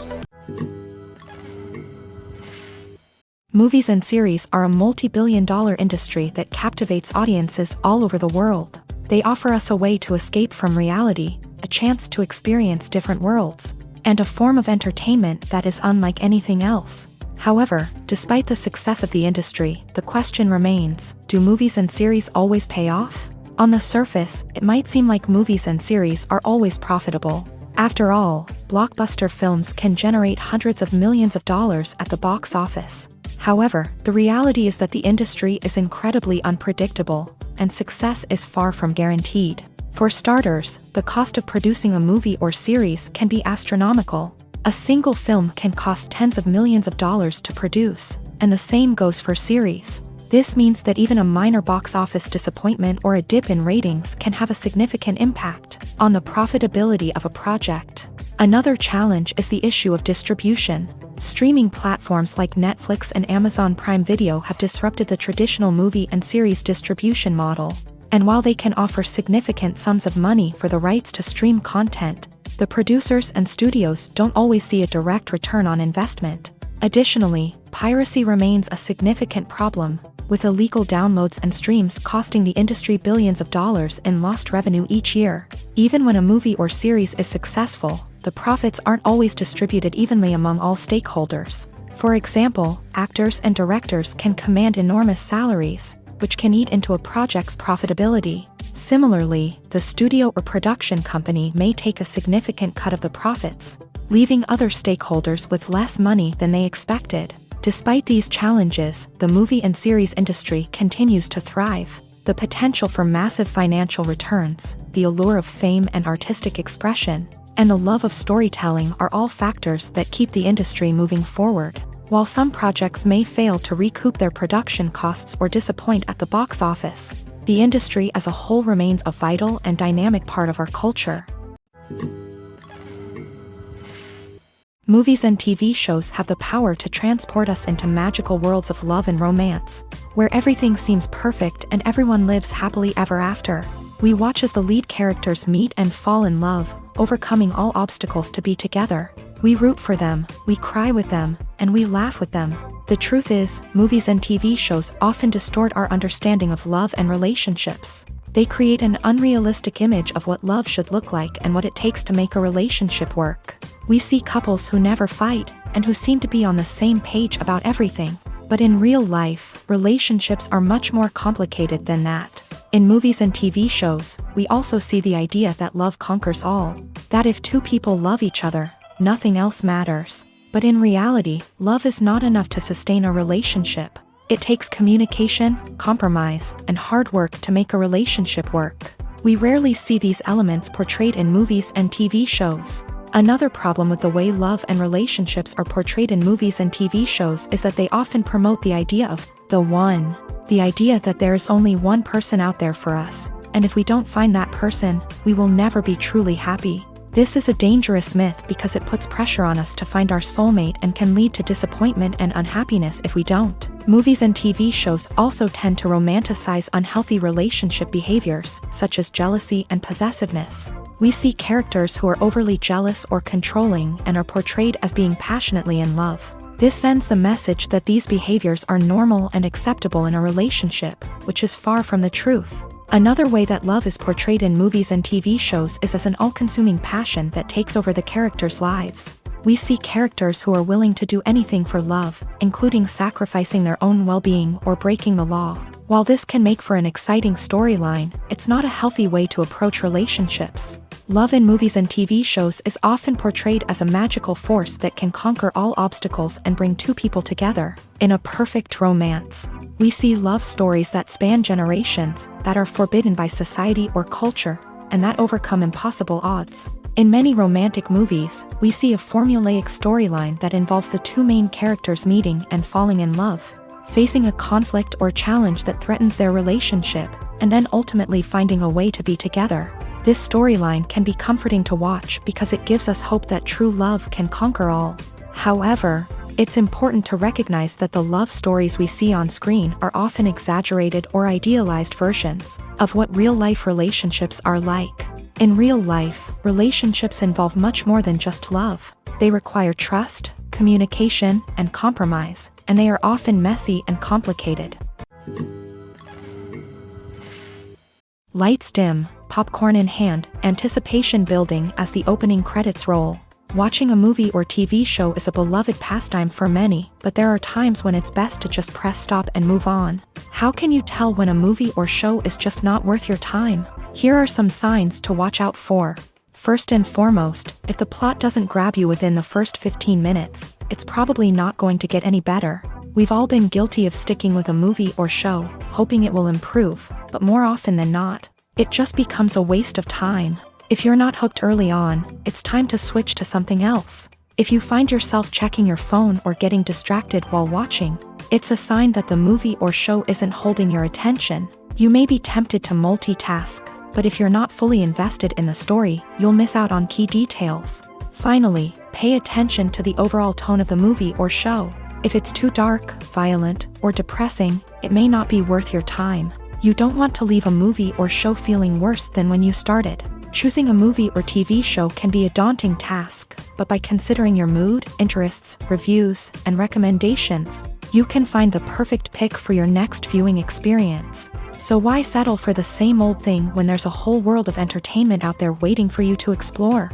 Movies and series are a multi-billion-dollar industry that captivates audiences all over the world. They offer us a way to escape from reality, a chance to experience different worlds, and a form of entertainment that is unlike anything else. However, despite the success of the industry, the question remains, do movies and series always pay off? On the surface, it might seem like movies and series are always profitable. After all, blockbuster films can generate hundreds of millions of dollars at the box office. However, the reality is that the industry is incredibly unpredictable, and success is far from guaranteed. For starters, the cost of producing a movie or series can be astronomical. A single film can cost tens of millions of dollars to produce, and the same goes for series. This means that even a minor box office disappointment or a dip in ratings can have a significant impact on the profitability of a project. Another challenge is the issue of distribution. Streaming platforms like Netflix and Amazon Prime Video have disrupted the traditional movie and series distribution model. And while they can offer significant sums of money for the rights to stream content, the producers and studios don't always see a direct return on investment. Additionally, piracy remains a significant problem, with illegal downloads and streams costing the industry billions of dollars in lost revenue each year. Even when a movie or series is successful, the profits aren't always distributed evenly among all stakeholders. For example, actors and directors can command enormous salaries, which can eat into a project's profitability. Similarly, the studio or production company may take a significant cut of the profits, leaving other stakeholders with less money than they expected. Despite these challenges, the movie and series industry continues to thrive. The potential for massive financial returns, the allure of fame and artistic expression, and the love of storytelling are all factors that keep the industry moving forward. While some projects may fail to recoup their production costs or disappoint at the box office, the industry as a whole remains a vital and dynamic part of our culture. Movies and TV shows have the power to transport us into magical worlds of love and romance, where everything seems perfect and everyone lives happily ever after. We watch as the lead characters meet and fall in love, overcoming all obstacles to be together. We root for them, we cry with them, and we laugh with them. The truth is, movies and TV shows often distort our understanding of love and relationships. They create an unrealistic image of what love should look like and what it takes to make a relationship work. We see couples who never fight, and who seem to be on the same page about everything. But in real life, relationships are much more complicated than that. In movies and TV shows, we also see the idea that love conquers all. That if two people love each other, nothing else matters. But in reality, love is not enough to sustain a relationship. It takes communication, compromise, and hard work to make a relationship work. We rarely see these elements portrayed in movies and TV shows. Another problem with the way love and relationships are portrayed in movies and TV shows is that they often promote the idea of the one. The idea that there is only one person out there for us, and if we don't find that person, we will never be truly happy. This is a dangerous myth because it puts pressure on us to find our soulmate and can lead to disappointment and unhappiness if we don't. Movies and TV shows also tend to romanticize unhealthy relationship behaviors, such as jealousy and possessiveness. We see characters who are overly jealous or controlling and are portrayed as being passionately in love. This sends the message that these behaviors are normal and acceptable in a relationship, which is far from the truth. Another way that love is portrayed in movies and TV shows is as an all-consuming passion that takes over the characters' lives. We see characters who are willing to do anything for love, including sacrificing their own well-being or breaking the law. While this can make for an exciting storyline, it's not a healthy way to approach relationships. Love in movies and TV shows is often portrayed as a magical force that can conquer all obstacles and bring two people together in a perfect romance. We see love stories that span generations, that are forbidden by society or culture, and that overcome impossible odds. In many romantic movies, we see a formulaic storyline that involves the two main characters meeting and falling in love, facing a conflict or challenge that threatens their relationship, and then ultimately finding a way to be together. This storyline can be comforting to watch because it gives us hope that true love can conquer all. However, it's important to recognize that the love stories we see on screen are often exaggerated or idealized versions of what real-life relationships are like. In real life, relationships involve much more than just love. They require trust, communication, and compromise, and they are often messy and complicated. Lights dim, popcorn in hand, anticipation building as the opening credits roll. Watching a movie or TV show is a beloved pastime for many, but there are times when it's best to just press stop and move on. How can you tell when a movie or show is just not worth your time? Here are some signs to watch out for. First and foremost, if the plot doesn't grab you within the first 15 minutes, it's probably not going to get any better. We've all been guilty of sticking with a movie or show, hoping it will improve, but more often than not, it just becomes a waste of time. If you're not hooked early on, it's time to switch to something else. If you find yourself checking your phone or getting distracted while watching, it's a sign that the movie or show isn't holding your attention. You may be tempted to multitask, but if you're not fully invested in the story, you'll miss out on key details. Finally, pay attention to the overall tone of the movie or show. If it's too dark, violent, or depressing, it may not be worth your time. You don't want to leave a movie or show feeling worse than when you started. Choosing a movie or TV show can be a daunting task, but by considering your mood, interests, reviews, and recommendations, you can find the perfect pick for your next viewing experience. So why settle for the same old thing when there's a whole world of entertainment out there waiting for you to explore?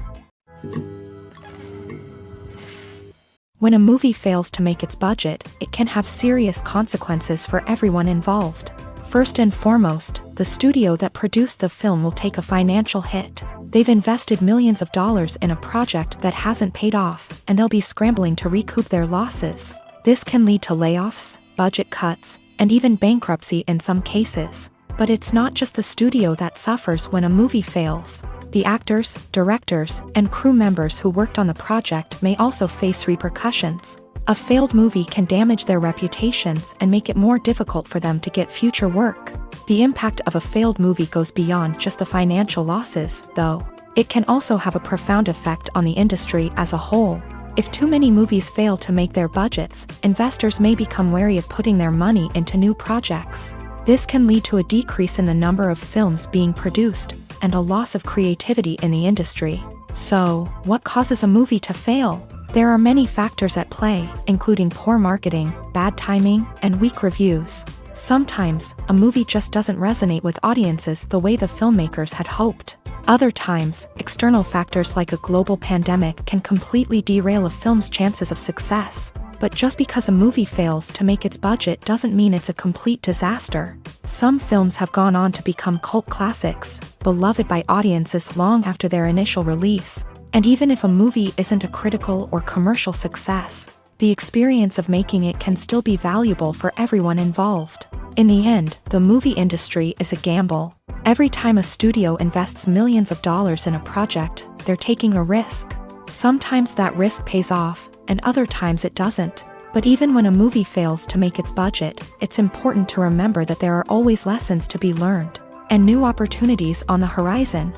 When a movie fails to make its budget, it can have serious consequences for everyone involved. First and foremost, the studio that produced the film will take a financial hit. They've invested millions of dollars in a project that hasn't paid off, and they'll be scrambling to recoup their losses. This can lead to layoffs, budget cuts, and even bankruptcy in some cases. But it's not just the studio that suffers when a movie fails. The actors, directors, and crew members who worked on the project may also face repercussions. A failed movie can damage their reputations and make it more difficult for them to get future work. The impact of a failed movie goes beyond just the financial losses, though. It can also have a profound effect on the industry as a whole. If too many movies fail to make their budgets, investors may become wary of putting their money into new projects. This can lead to a decrease in the number of films being produced, and a loss of creativity in the industry. So, what causes a movie to fail? There are many factors at play, including poor marketing, bad timing, and weak reviews. Sometimes, a movie just doesn't resonate with audiences the way the filmmakers had hoped. Other times, external factors like a global pandemic can completely derail a film's chances of success. But just because a movie fails to make its budget doesn't mean it's a complete disaster. Some films have gone on to become cult classics, beloved by audiences long after their initial release. And even if a movie isn't a critical or commercial success, the experience of making it can still be valuable for everyone involved. In the end, the movie industry is a gamble. Every time a studio invests millions of dollars in a project, they're taking a risk. Sometimes that risk pays off, and other times it doesn't. But even when a movie fails to make its budget, it's important to remember that there are always lessons to be learned, and new opportunities on the horizon.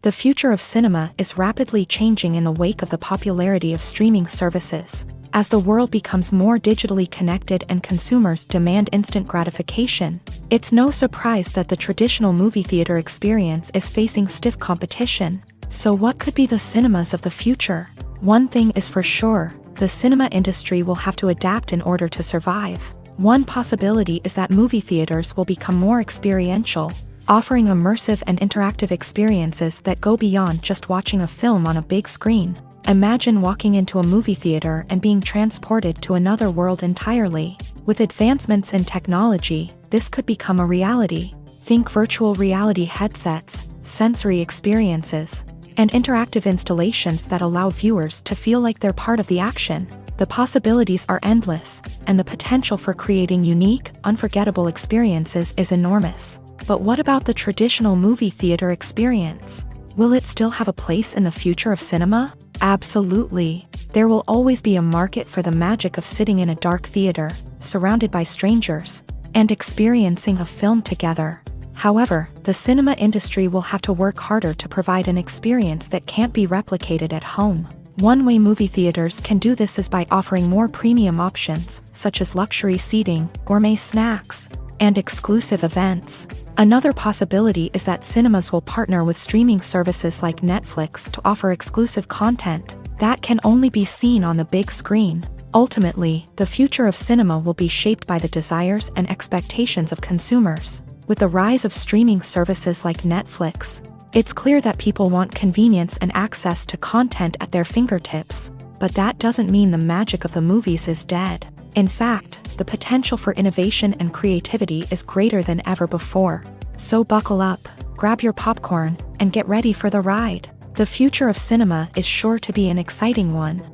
The future of cinema is rapidly changing in the wake of the popularity of streaming services. As the world becomes more digitally connected and consumers demand instant gratification, it's no surprise that the traditional movie theater experience is facing stiff competition. So what could be the cinemas of the future? One thing is for sure, the cinema industry will have to adapt in order to survive. One possibility is that movie theaters will become more experiential, offering immersive and interactive experiences that go beyond just watching a film on a big screen. Imagine walking into a movie theater and being transported to another world entirely. With advancements in technology, this could become a reality. Think virtual reality headsets, sensory experiences, and interactive installations that allow viewers to feel like they're part of the action. The possibilities are endless, and the potential for creating unique, unforgettable experiences is enormous. But what about the traditional movie theater experience? Will it still have a place in the future of cinema? Absolutely. There will always be a market for the magic of sitting in a dark theater, surrounded by strangers, and experiencing a film together. However, the cinema industry will have to work harder to provide an experience that can't be replicated at home. One way movie theaters can do this is by offering more premium options, such as luxury seating, gourmet snacks, and exclusive events. Another possibility is that cinemas will partner with streaming services like Netflix to offer exclusive content that can only be seen on the big screen. Ultimately, the future of cinema will be shaped by the desires and expectations of consumers. With the rise of streaming services like Netflix, It's clear that people want convenience and access to content at their fingertips, but that doesn't mean the magic of the movies is dead. In fact, the potential for innovation and creativity is greater than ever before. So buckle up, grab your popcorn, and get ready for the ride. The future of cinema is sure to be an exciting one.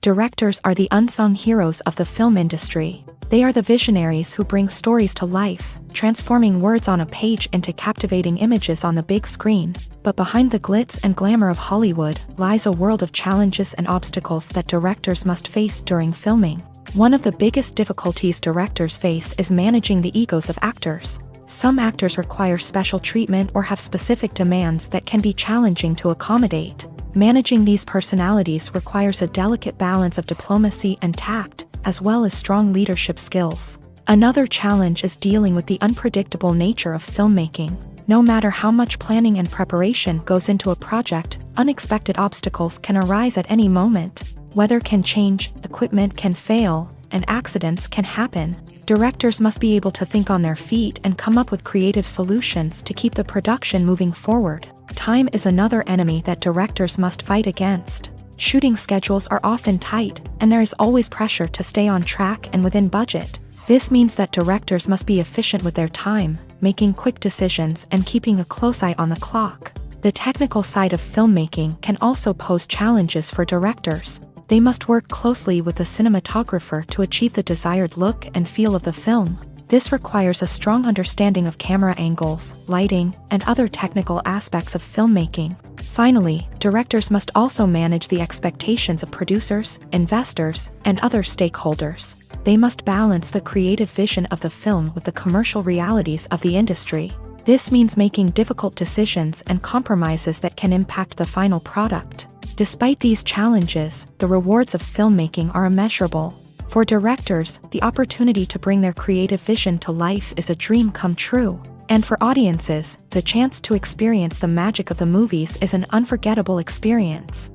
Directors are the unsung heroes of the film industry. They are the visionaries who bring stories to life, transforming words on a page into captivating images on the big screen. But behind the glitz and glamour of Hollywood lies a world of challenges and obstacles that directors must face during filming. One of the biggest difficulties directors face is managing the egos of actors. Some actors require special treatment or have specific demands that can be challenging to accommodate. Managing these personalities requires a delicate balance of diplomacy and tact, as well as strong leadership skills. Another challenge is dealing with the unpredictable nature of filmmaking. No matter how much planning and preparation goes into a project, unexpected obstacles can arise at any moment. Weather can change, equipment can fail, and accidents can happen. Directors must be able to think on their feet and come up with creative solutions to keep the production moving forward. Time is another enemy that directors must fight against. Shooting schedules are often tight, and there is always pressure to stay on track and within budget. This means that directors must be efficient with their time, making quick decisions and keeping a close eye on the clock. The technical side of filmmaking can also pose challenges for directors. They must work closely with the cinematographer to achieve the desired look and feel of the film. This requires a strong understanding of camera angles, lighting, and other technical aspects of filmmaking. Finally, directors must also manage the expectations of producers, investors, and other stakeholders. They must balance the creative vision of the film with the commercial realities of the industry. This means making difficult decisions and compromises that can impact the final product. Despite these challenges, the rewards of filmmaking are immeasurable. For directors, the opportunity to bring their creative vision to life is a dream come true. And for audiences, the chance to experience the magic of the movies is an unforgettable experience.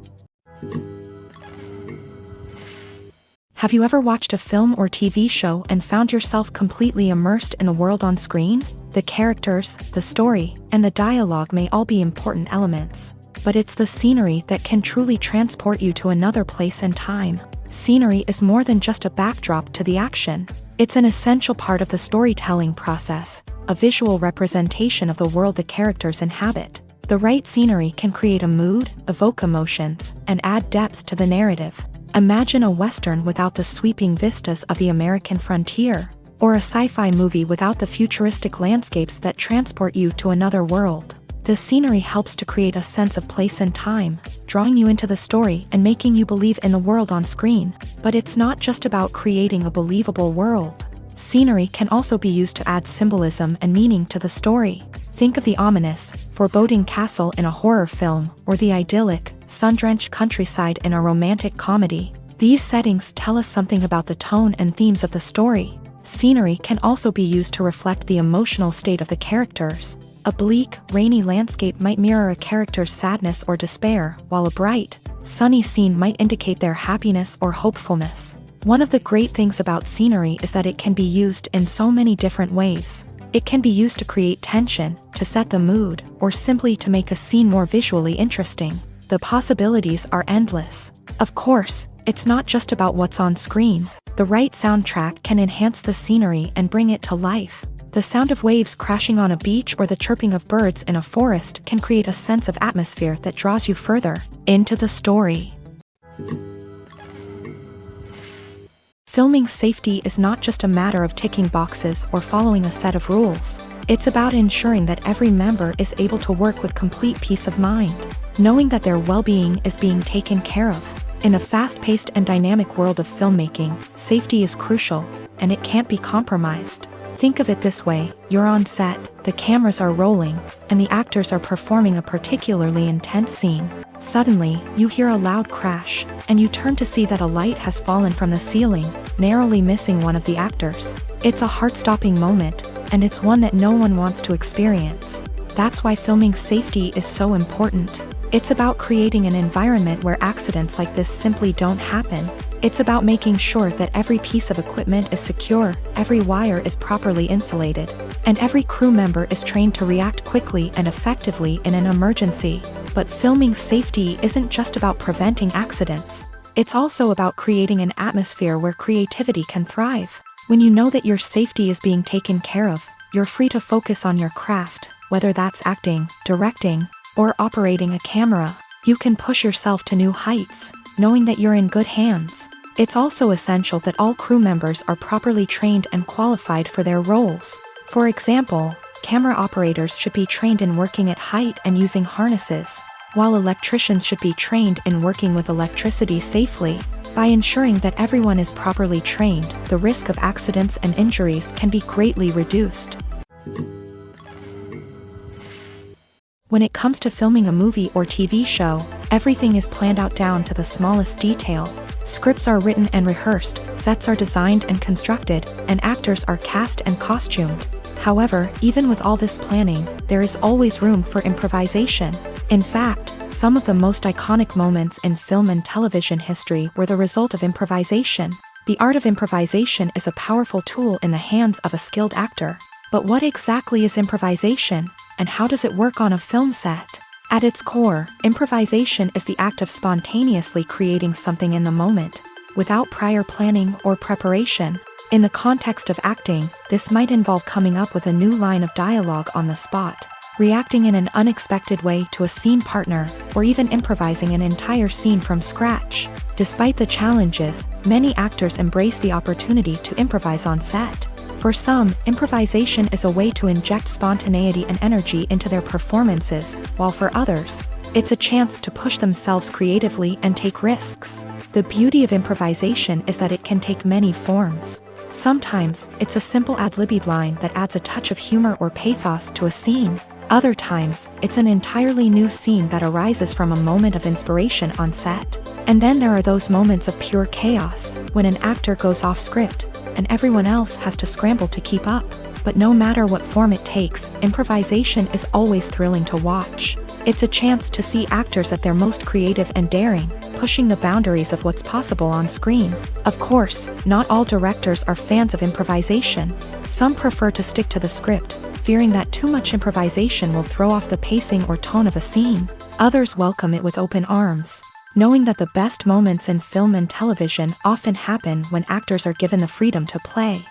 Have you ever watched a film or TV show and found yourself completely immersed in the world on screen? The characters, the story, and the dialogue may all be important elements, but it's the scenery that can truly transport you to another place and time. Scenery is more than just a backdrop to the action. It's an essential part of the storytelling process, a visual representation of the world the characters inhabit. The right scenery can create a mood, evoke emotions, and add depth to the narrative. Imagine a Western without the sweeping vistas of the American frontier, or a sci-fi movie without the futuristic landscapes that transport you to another world. The scenery helps to create a sense of place and time, drawing you into the story and making you believe in the world on screen. But it's not just about creating a believable world. Scenery can also be used to add symbolism and meaning to the story. Think of the ominous, foreboding castle in a horror film, or the idyllic, sun-drenched countryside in a romantic comedy. These settings tell us something about the tone and themes of the story. Scenery can also be used to reflect the emotional state of the characters. A bleak, rainy landscape might mirror a character's sadness or despair, while a bright, sunny scene might indicate their happiness or hopefulness. One of the great things about scenery is that it can be used in so many different ways. It can be used to create tension, to set the mood, or simply to make a scene more visually interesting. The possibilities are endless. Of course, it's not just about what's on screen. The right soundtrack can enhance the scenery and bring it to life. The sound of waves crashing on a beach or the chirping of birds in a forest can create a sense of atmosphere that draws you further into the story. Filming safety is not just a matter of ticking boxes or following a set of rules. It's about ensuring that every member is able to work with complete peace of mind, knowing that their well-being is being taken care of. In a fast-paced and dynamic world of filmmaking, safety is crucial, and it can't be compromised. Think of it this way: you're on set, the cameras are rolling, and the actors are performing a particularly intense scene. Suddenly, you hear a loud crash, and you turn to see that a light has fallen from the ceiling, narrowly missing one of the actors. It's a heart-stopping moment, and it's one that no one wants to experience. That's why filming safety is so important. It's about creating an environment where accidents like this simply don't happen. It's about making sure that every piece of equipment is secure, every wire is properly insulated, and every crew member is trained to react quickly and effectively in an emergency. But filming safety isn't just about preventing accidents. It's also about creating an atmosphere where creativity can thrive. When you know that your safety is being taken care of, you're free to focus on your craft, whether that's acting, directing, or operating a camera. You can push yourself to new heights, knowing that you're in good hands. It's also essential that all crew members are properly trained and qualified for their roles. For example, camera operators should be trained in working at height and using harnesses, while electricians should be trained in working with electricity safely. By ensuring that everyone is properly trained, the risk of accidents and injuries can be greatly reduced. When it comes to filming a movie or TV show, everything is planned out down to the smallest detail. Scripts are written and rehearsed, sets are designed and constructed, and actors are cast and costumed. However, even with all this planning, there is always room for improvisation. In fact, some of the most iconic moments in film and television history were the result of improvisation. The art of improvisation is a powerful tool in the hands of a skilled actor. But what exactly is improvisation, and how does it work on a film set? At its core, improvisation is the act of spontaneously creating something in the moment, without prior planning or preparation. In the context of acting, this might involve coming up with a new line of dialogue on the spot, reacting in an unexpected way to a scene partner, or even improvising an entire scene from scratch. Despite the challenges, many actors embrace the opportunity to improvise on set. For some, improvisation is a way to inject spontaneity and energy into their performances, while for others, it's a chance to push themselves creatively and take risks. The beauty of improvisation is that it can take many forms. Sometimes, it's a simple ad-libbed line that adds a touch of humor or pathos to a scene. Other times, it's an entirely new scene that arises from a moment of inspiration on set. And then there are those moments of pure chaos, when an actor goes off script, and everyone else has to scramble to keep up. But no matter what form it takes, improvisation is always thrilling to watch. It's a chance to see actors at their most creative and daring, pushing the boundaries of what's possible on screen. Of course, not all directors are fans of improvisation. Some prefer to stick to the script, fearing that too much improvisation will throw off the pacing or tone of a scene. Others welcome it with open arms, knowing that the best moments in film and television often happen when actors are given the freedom to play.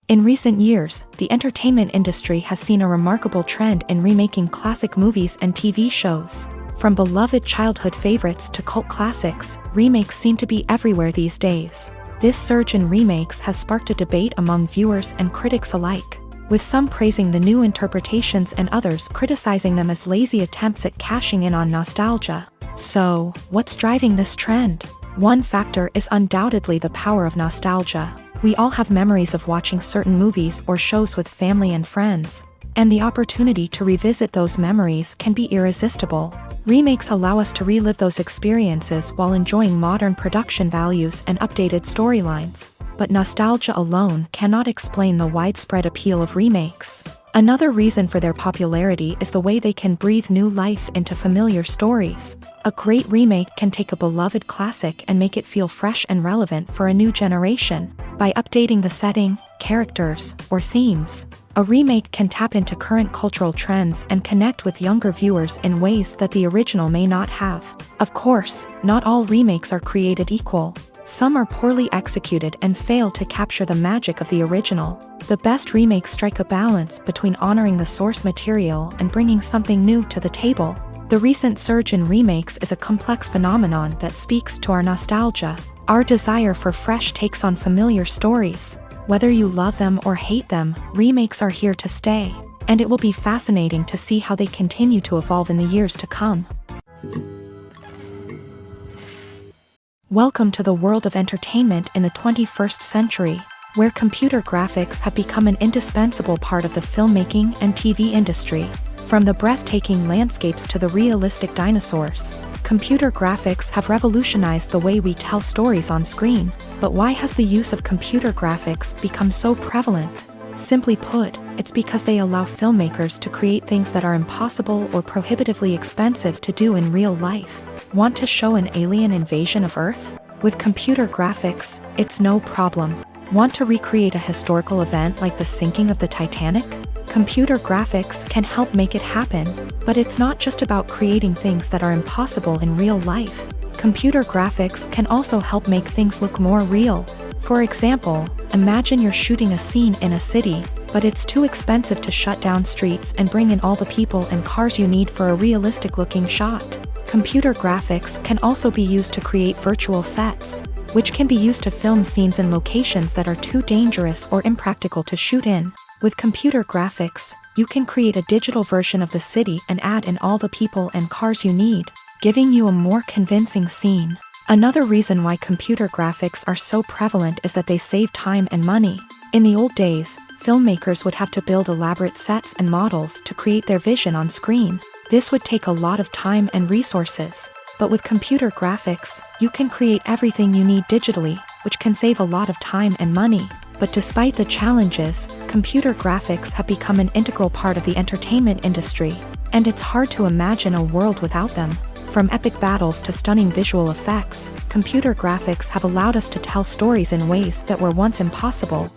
In recent years, the entertainment industry has seen a remarkable trend in remaking classic movies and TV shows. From beloved childhood favorites to cult classics, remakes seem to be everywhere these days. This surge in remakes has sparked a debate among viewers and critics alike, with some praising the new interpretations and others criticizing them as lazy attempts at cashing in on nostalgia. So, what's driving this trend? One factor is undoubtedly the power of nostalgia. We all have memories of watching certain movies or shows with family and friends, and the opportunity to revisit those memories can be irresistible. Remakes allow us to relive those experiences while enjoying modern production values and updated storylines. But nostalgia alone cannot explain the widespread appeal of remakes. Another reason for their popularity is the way they can breathe new life into familiar stories. A great remake can take a beloved classic and make it feel fresh and relevant for a new generation. By updating the setting, characters, or themes, a remake can tap into current cultural trends and connect with younger viewers in ways that the original may not have. Of course, not all remakes are created equal. Some are poorly executed and fail to capture the magic of the original. The best remakes strike a balance between honoring the source material and bringing something new to the table. The recent surge in remakes is a complex phenomenon that speaks to our nostalgia, our desire for fresh takes on familiar stories. Whether you love them or hate them, remakes are here to stay, and it will be fascinating to see how they continue to evolve in the years to come. Welcome to the world of entertainment in the 21st century, where computer graphics have become an indispensable part of the filmmaking and TV industry. From the breathtaking landscapes to the realistic dinosaurs, computer graphics have revolutionized the way we tell stories on screen. But why has the use of computer graphics become so prevalent? Simply put, it's because they allow filmmakers to create things that are impossible or prohibitively expensive to do in real life. Want to show an alien invasion of Earth? With computer graphics, it's no problem. Want to recreate a historical event like the sinking of the Titanic? Computer graphics can help make it happen, but it's not just about creating things that are impossible in real life. Computer graphics can also help make things look more real. For example, imagine you're shooting a scene in a city, but it's too expensive to shut down streets and bring in all the people and cars you need for a realistic-looking shot. Computer graphics can also be used to create virtual sets, which can be used to film scenes in locations that are too dangerous or impractical to shoot in. With computer graphics, you can create a digital version of the city and add in all the people and cars you need, giving you a more convincing scene. Another reason why computer graphics are so prevalent is that they save time and money. In the old days, filmmakers would have to build elaborate sets and models to create their vision on screen. This would take a lot of time and resources. But with computer graphics, you can create everything you need digitally, which can save a lot of time and money. But despite the challenges, computer graphics have become an integral part of the entertainment industry, and it's hard to imagine a world without them. From epic battles to stunning visual effects, computer graphics have allowed us to tell stories in ways that were once impossible.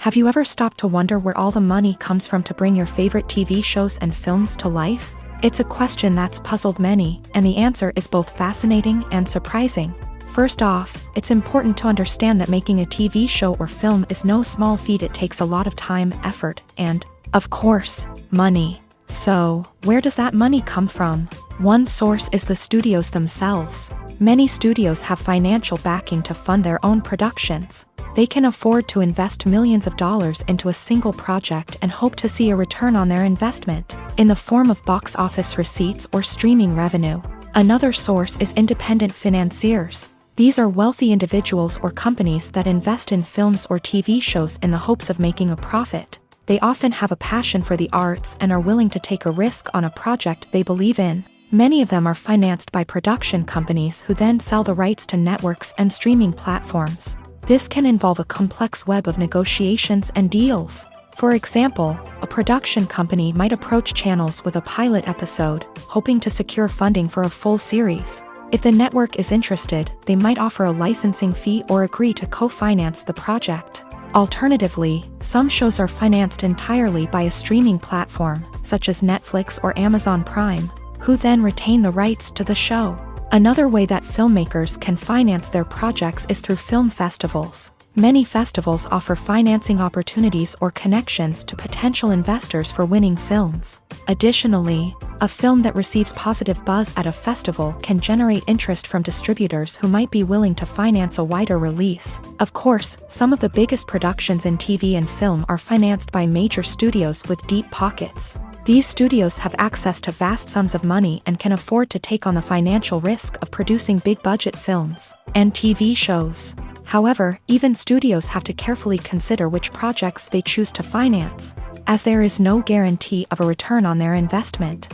Have you ever stopped to wonder where all the money comes from to bring your favorite TV shows and films to life? It's a question that's puzzled many, and the answer is both fascinating and surprising. First off, it's important to understand that making a TV show or film is no small feat. It takes a lot of time, effort, and, of course, money. So, where does that money come from? One source is the studios themselves. Many studios have financial backing to fund their own productions. They can afford to invest millions of dollars into a single project and hope to see a return on their investment, in the form of box office receipts or streaming revenue. Another source is independent financiers. These are wealthy individuals or companies that invest in films or TV shows in the hopes of making a profit. They often have a passion for the arts and are willing to take a risk on a project they believe in. Many of them are financed by production companies who then sell the rights to networks and streaming platforms. This can involve a complex web of negotiations and deals. For example, a production company might approach channels with a pilot episode, hoping to secure funding for a full series. If the network is interested, they might offer a licensing fee or agree to co-finance the project. Alternatively, some shows are financed entirely by a streaming platform, such as Netflix or Amazon Prime, who then retain the rights to the show. Another way that filmmakers can finance their projects is through film festivals. Many festivals offer financing opportunities or connections to potential investors for winning films. Additionally, a film that receives positive buzz at a festival can generate interest from distributors who might be willing to finance a wider release. Of course, some of the biggest productions in TV and film are financed by major studios with deep pockets. These studios have access to vast sums of money and can afford to take on the financial risk of producing big-budget films and TV shows. However, even studios have to carefully consider which projects they choose to finance, as there is no guarantee of a return on their investment.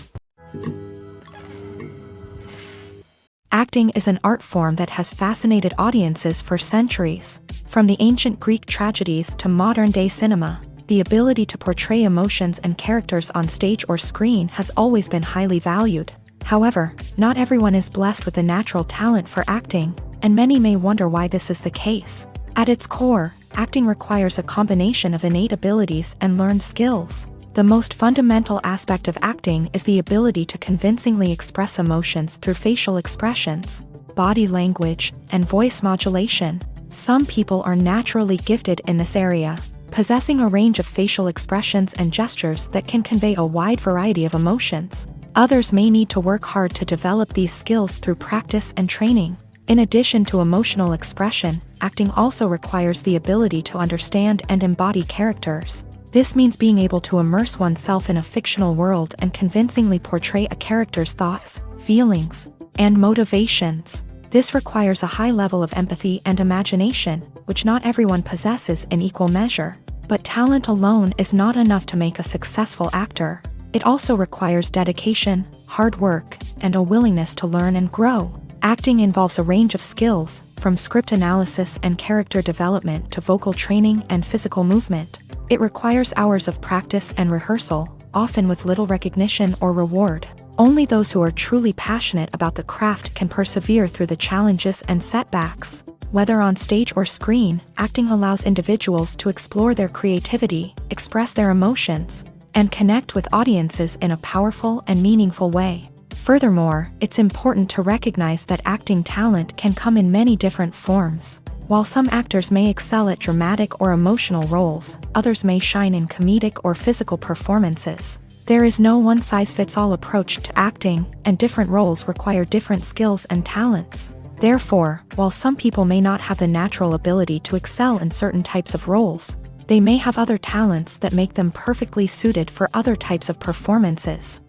Acting is an art form that has fascinated audiences for centuries. From the ancient Greek tragedies to modern-day cinema, the ability to portray emotions and characters on stage or screen has always been highly valued. However, not everyone is blessed with the natural talent for acting, and many may wonder why this is the case. At its core, acting requires a combination of innate abilities and learned skills. The most fundamental aspect of acting is the ability to convincingly express emotions through facial expressions, body language, and voice modulation. Some people are naturally gifted in this area, possessing a range of facial expressions and gestures that can convey a wide variety of emotions. Others may need to work hard to develop these skills through practice and training. In addition to emotional expression, acting also requires the ability to understand and embody characters. This means being able to immerse oneself in a fictional world and convincingly portray a character's thoughts, feelings, and motivations. This requires a high level of empathy and imagination, which not everyone possesses in equal measure. But talent alone is not enough to make a successful actor. It also requires dedication, hard work, and a willingness to learn and grow. Acting involves a range of skills, from script analysis and character development to vocal training and physical movement. It requires hours of practice and rehearsal, often with little recognition or reward. Only those who are truly passionate about the craft can persevere through the challenges and setbacks. Whether on stage or screen, acting allows individuals to explore their creativity, express their emotions, and connect with audiences in a powerful and meaningful way. Furthermore, it's important to recognize that acting talent can come in many different forms. While some actors may excel at dramatic or emotional roles, others may shine in comedic or physical performances. There is no one-size-fits-all approach to acting, and different roles require different skills and talents. Therefore, while some people may not have the natural ability to excel in certain types of roles, they may have other talents that make them perfectly suited for other types of performances.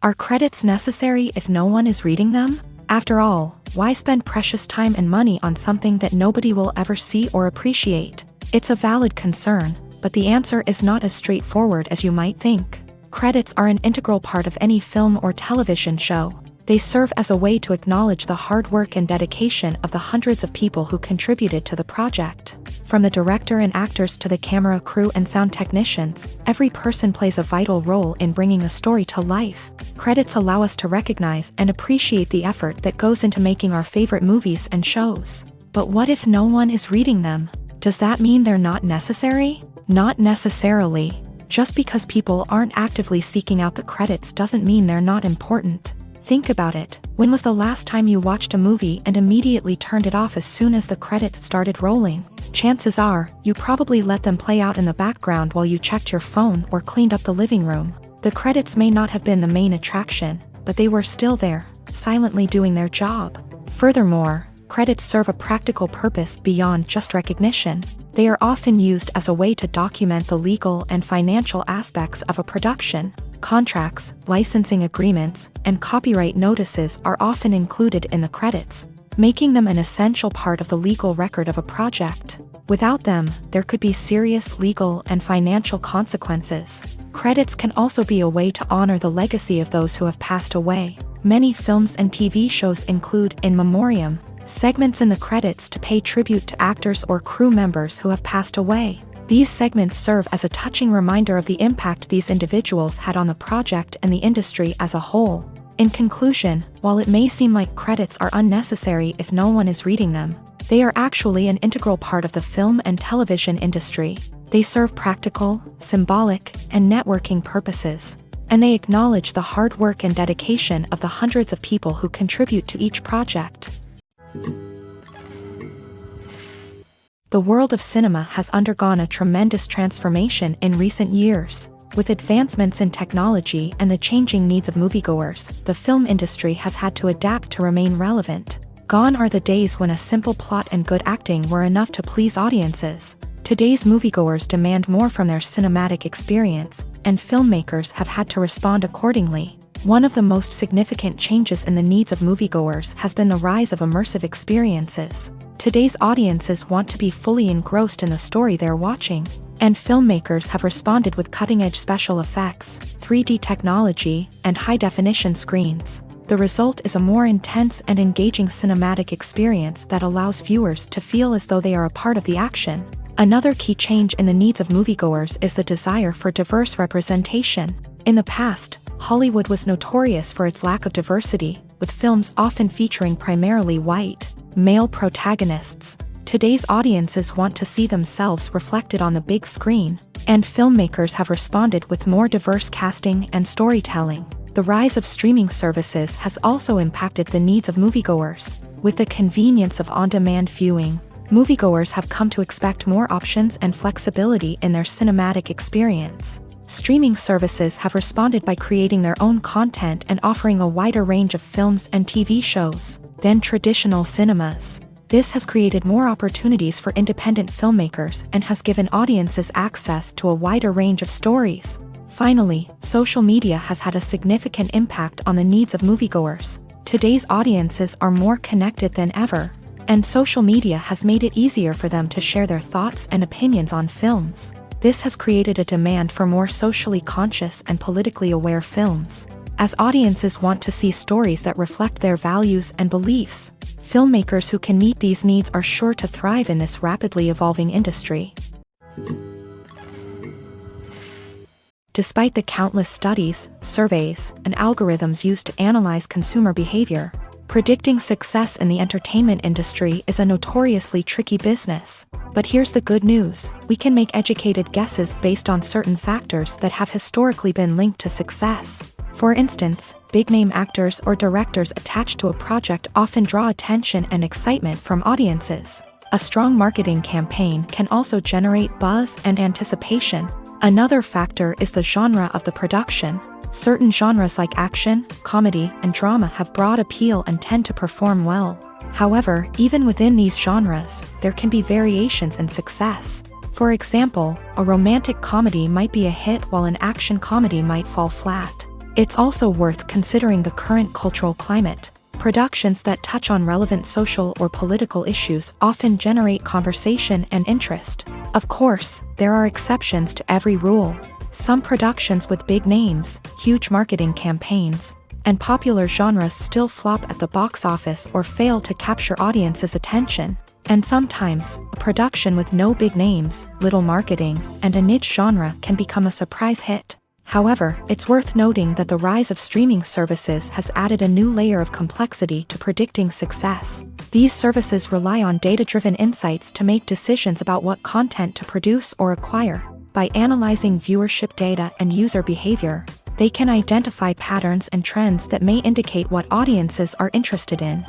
Are credits necessary if no one is reading them? After all, why spend precious time and money on something that nobody will ever see or appreciate? It's a valid concern, but the answer is not as straightforward as you might think. Credits are an integral part of any film or television show. They serve as a way to acknowledge the hard work and dedication of the hundreds of people who contributed to the project. From the director and actors to the camera crew and sound technicians, every person plays a vital role in bringing a story to life. Credits allow us to recognize and appreciate the effort that goes into making our favorite movies and shows. But what if no one is reading them? Does that mean they're not necessary? Not necessarily. Just because people aren't actively seeking out the credits doesn't mean they're not important. Think about it. When was the last time you watched a movie and immediately turned it off as soon as the credits started rolling? Chances are, you probably let them play out in the background while you checked your phone or cleaned up the living room. The credits may not have been the main attraction, but they were still there, silently doing their job. Furthermore, credits serve a practical purpose beyond just recognition. They are often used as a way to document the legal and financial aspects of a production. Contracts, licensing agreements, and copyright notices are often included in the credits, making them an essential part of the legal record of a project. Without them, there could be serious legal and financial consequences. Credits can also be a way to honor the legacy of those who have passed away. Many films and TV shows include in memoriam segments in the credits to pay tribute to actors or crew members who have passed away. These segments serve as a touching reminder of the impact these individuals had on the project and the industry as a whole. In conclusion, while it may seem like credits are unnecessary if no one is reading them, they are actually an integral part of the film and television industry. They serve practical, symbolic, and networking purposes, and they acknowledge the hard work and dedication of the hundreds of people who contribute to each project. The world of cinema has undergone a tremendous transformation in recent years. With advancements in technology and the changing needs of moviegoers, the film industry has had to adapt to remain relevant. Gone are the days when a simple plot and good acting were enough to please audiences. Today's moviegoers demand more from their cinematic experience, and filmmakers have had to respond accordingly. One of the most significant changes in the needs of moviegoers has been the rise of immersive experiences. Today's audiences want to be fully engrossed in the story they're watching, and filmmakers have responded with cutting-edge special effects, 3D technology, and high-definition screens. The result is a more intense and engaging cinematic experience that allows viewers to feel as though they are a part of the action. Another key change in the needs of moviegoers is the desire for diverse representation. In the past, Hollywood was notorious for its lack of diversity, with films often featuring primarily white, male protagonists. Today's audiences want to see themselves reflected on the big screen, and filmmakers have responded with more diverse casting and storytelling. The rise of streaming services has also impacted the needs of moviegoers. With the convenience of on-demand viewing, moviegoers have come to expect more options and flexibility in their cinematic experience. Streaming services have responded by creating their own content and offering a wider range of films and TV shows than traditional cinemas. This has created more opportunities for independent filmmakers and has given audiences access to a wider range of stories. Finally, social media has had a significant impact on the needs of moviegoers. Today's audiences are more connected than ever, and social media has made it easier for them to share their thoughts and opinions on films. This has created a demand for more socially conscious and politically aware films. As audiences want to see stories that reflect their values and beliefs, filmmakers who can meet these needs are sure to thrive in this rapidly evolving industry. Despite the countless studies, surveys, and algorithms used to analyze consumer behavior, predicting success in the entertainment industry is a notoriously tricky business. But here's the good news: we can make educated guesses based on certain factors that have historically been linked to success. For instance, big-name actors or directors attached to a project often draw attention and excitement from audiences. A strong marketing campaign can also generate buzz and anticipation. Another factor is the genre of the production. Certain genres like action, comedy, and drama have broad appeal and tend to perform well. However, even within these genres, there can be variations in success. For example, a romantic comedy might be a hit while an action comedy might fall flat. It's also worth considering the current cultural climate. Productions that touch on relevant social or political issues often generate conversation and interest. Of course, there are exceptions to every rule. Some productions with big names, huge marketing campaigns, and popular genres still flop at the box office or fail to capture audiences' attention. And sometimes, a production with no big names, little marketing, and a niche genre can become a surprise hit. However, it's worth noting that the rise of streaming services has added a new layer of complexity to predicting success. These services rely on data-driven insights to make decisions about what content to produce or acquire. By analyzing viewership data and user behavior, they can identify patterns and trends that may indicate what audiences are interested in.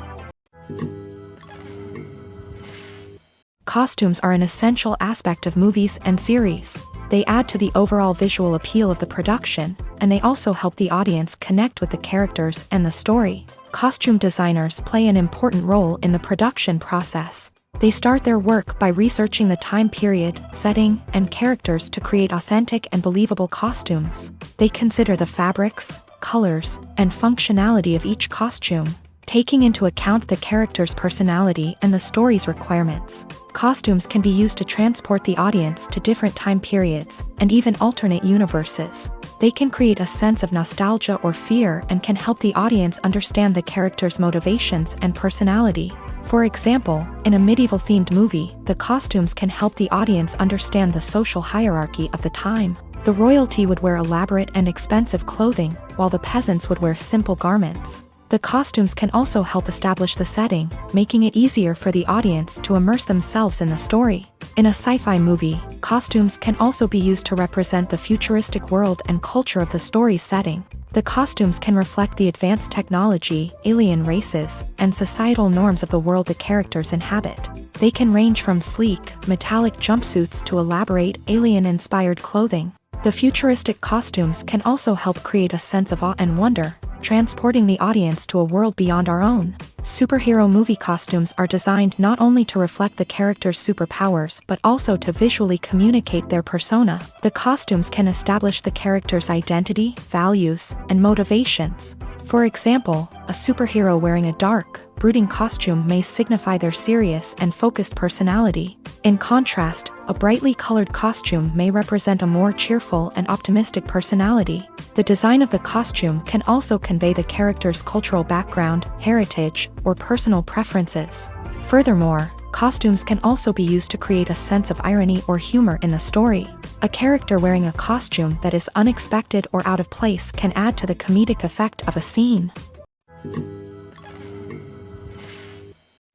Costumes are an essential aspect of movies and series. They add to the overall visual appeal of the production, and they also help the audience connect with the characters and the story. Costume designers play an important role in the production process. They start their work by researching the time period, setting, and characters to create authentic and believable costumes. They consider the fabrics, colors, and functionality of each costume, taking into account the character's personality and the story's requirements. Costumes can be used to transport the audience to different time periods and even alternate universes. They can create a sense of nostalgia or fear and can help the audience understand the character's motivations and personality. For example, in a medieval-themed movie, the costumes can help the audience understand the social hierarchy of the time. The royalty would wear elaborate and expensive clothing, while the peasants would wear simple garments. The costumes can also help establish the setting, making it easier for the audience to immerse themselves in the story. In a sci-fi movie, costumes can also be used to represent the futuristic world and culture of the story's setting. The costumes can reflect the advanced technology, alien races, and societal norms of the world the characters inhabit. They can range from sleek, metallic jumpsuits to elaborate, alien-inspired clothing. The futuristic costumes can also help create a sense of awe and wonder, transporting the audience to a world beyond our own. Superhero movie costumes are designed not only to reflect the character's superpowers but also to visually communicate their persona. The costumes can establish the character's identity, values, and motivations. For example, a superhero wearing a dark, brooding costume may signify their serious and focused personality. In contrast, a brightly colored costume may represent a more cheerful and optimistic personality. The design of the costume can also convey the character's cultural background, heritage, or personal preferences. Furthermore, costumes can also be used to create a sense of irony or humor in the story. A character wearing a costume that is unexpected or out of place can add to the comedic effect of a scene.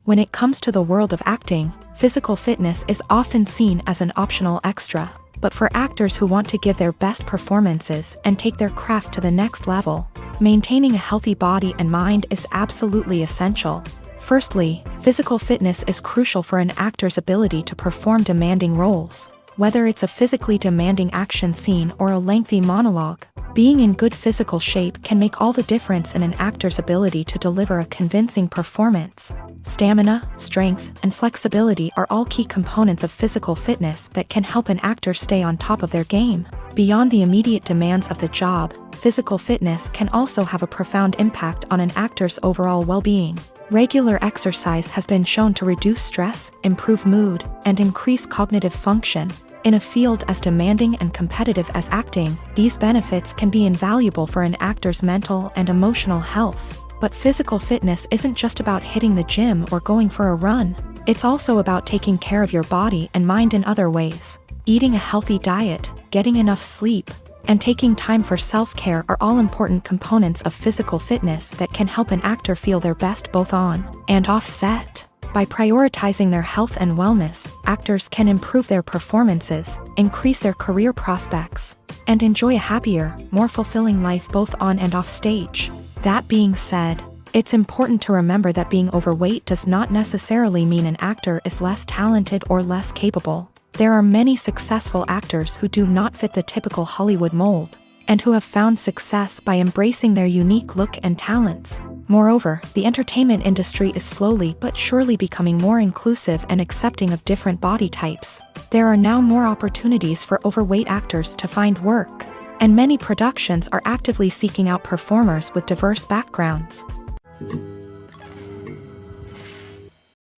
When it comes to the world of acting, physical fitness is often seen as an optional extra. But for actors who want to give their best performances and take their craft to the next level, maintaining a healthy body and mind is absolutely essential. Firstly, physical fitness is crucial for an actor's ability to perform demanding roles. Whether it's a physically demanding action scene or a lengthy monologue, being in good physical shape can make all the difference in an actor's ability to deliver a convincing performance. Stamina, strength, and flexibility are all key components of physical fitness that can help an actor stay on top of their game. Beyond the immediate demands of the job, physical fitness can also have a profound impact on an actor's overall well-being. Regular exercise has been shown to reduce stress, improve mood, and increase cognitive function. In a field as demanding and competitive as acting, these benefits can be invaluable for an actor's mental and emotional health. But physical fitness isn't just about hitting the gym or going for a run. It's also about taking care of your body and mind in other ways. Eating a healthy diet, getting enough sleep, and taking time for self-care are all important components of physical fitness that can help an actor feel their best both on and off set. By prioritizing their health and wellness, actors can improve their performances, increase their career prospects, and enjoy a happier, more fulfilling life both on and off stage. That being said, it's important to remember that being overweight does not necessarily mean an actor is less talented or less capable. There are many successful actors who do not fit the typical Hollywood mold, and who have found success by embracing their unique look and talents. Moreover, the entertainment industry is slowly but surely becoming more inclusive and accepting of different body types. There are now more opportunities for overweight actors to find work, and many productions are actively seeking out performers with diverse backgrounds.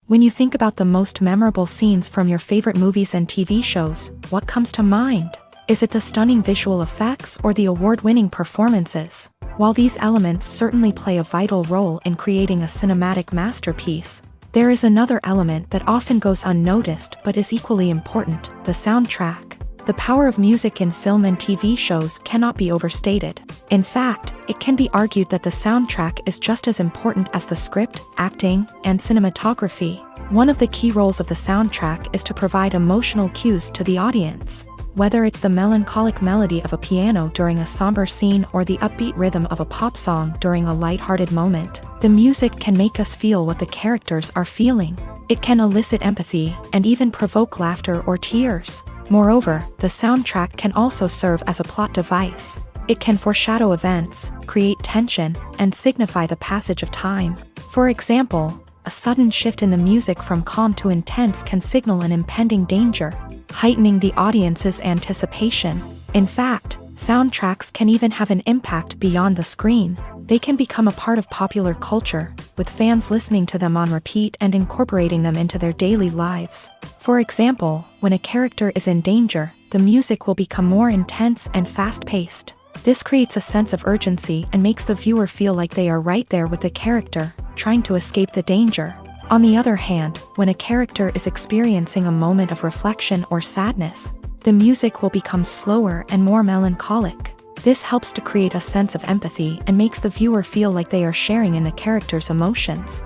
When you think about the most memorable scenes from your favorite movies and TV shows, what comes to mind? Is it the stunning visual effects or the award-winning performances? While these elements certainly play a vital role in creating a cinematic masterpiece, there is another element that often goes unnoticed but is equally important: the soundtrack. The power of music in film and TV shows cannot be overstated. In fact, it can be argued that the soundtrack is just as important as the script, acting, and cinematography. One of the key roles of the soundtrack is to provide emotional cues to the audience. Whether it's the melancholic melody of a piano during a somber scene or the upbeat rhythm of a pop song during a lighthearted moment, the music can make us feel what the characters are feeling. It can elicit empathy and even provoke laughter or tears. Moreover, the soundtrack can also serve as a plot device. It can foreshadow events, create tension, and signify the passage of time. For example, a sudden shift in the music from calm to intense can signal an impending danger, heightening the audience's anticipation. In fact, soundtracks can even have an impact beyond the screen. They can become a part of popular culture, with fans listening to them on repeat and incorporating them into their daily lives. For example, when a character is in danger, the music will become more intense and fast-paced. This creates a sense of urgency and makes the viewer feel like they are right there with the character, trying to escape the danger. On the other hand, when a character is experiencing a moment of reflection or sadness, the music will become slower and more melancholic. This helps to create a sense of empathy and makes the viewer feel like they are sharing in the character's emotions.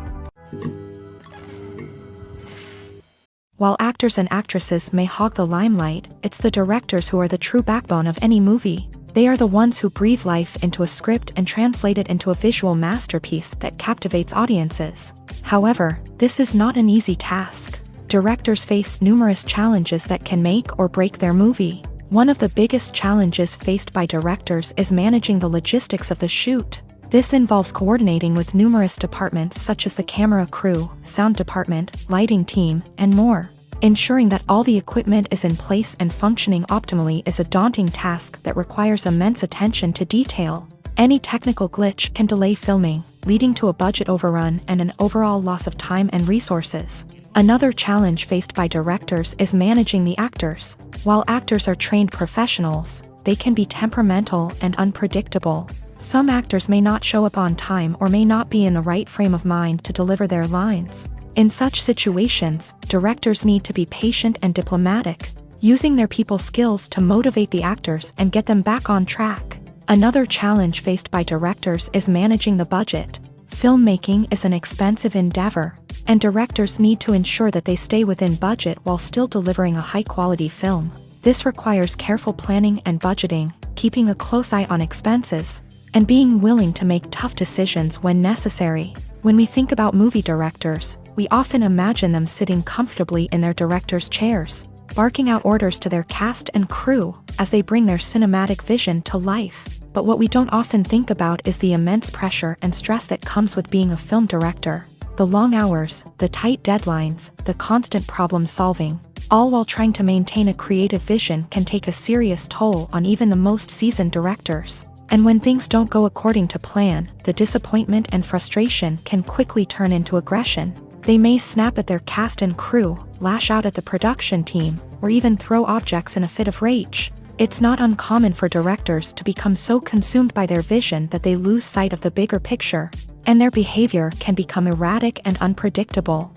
While actors and actresses may hog the limelight, it's the directors who are the true backbone of any movie. They are the ones who breathe life into a script and translate it into a visual masterpiece that captivates audiences. However, this is not an easy task. Directors face numerous challenges that can make or break their movie. One of the biggest challenges faced by directors is managing the logistics of the shoot. This involves coordinating with numerous departments such as the camera crew, sound department, lighting team, and more. Ensuring that all the equipment is in place and functioning optimally is a daunting task that requires immense attention to detail. Any technical glitch can delay filming, leading to a budget overrun and an overall loss of time and resources. Another challenge faced by directors is managing the actors. While actors are trained professionals, they can be temperamental and unpredictable. Some actors may not show up on time or may not be in the right frame of mind to deliver their lines. In such situations, directors need to be patient and diplomatic, using their people skills to motivate the actors and get them back on track. Another challenge faced by directors is managing the budget. Filmmaking is an expensive endeavor, and directors need to ensure that they stay within budget while still delivering a high-quality film. This requires careful planning and budgeting, keeping a close eye on expenses, and being willing to make tough decisions when necessary. When we think about movie directors, we often imagine them sitting comfortably in their director's chairs, barking out orders to their cast and crew as they bring their cinematic vision to life. But what we don't often think about is the immense pressure and stress that comes with being a film director. The long hours, the tight deadlines, the constant problem solving, all while trying to maintain a creative vision can take a serious toll on even the most seasoned directors. And when things don't go according to plan, the disappointment and frustration can quickly turn into aggression. They may snap at their cast and crew, lash out at the production team, or even throw objects in a fit of rage. It's not uncommon for directors to become so consumed by their vision that they lose sight of the bigger picture, and their behavior can become erratic and unpredictable.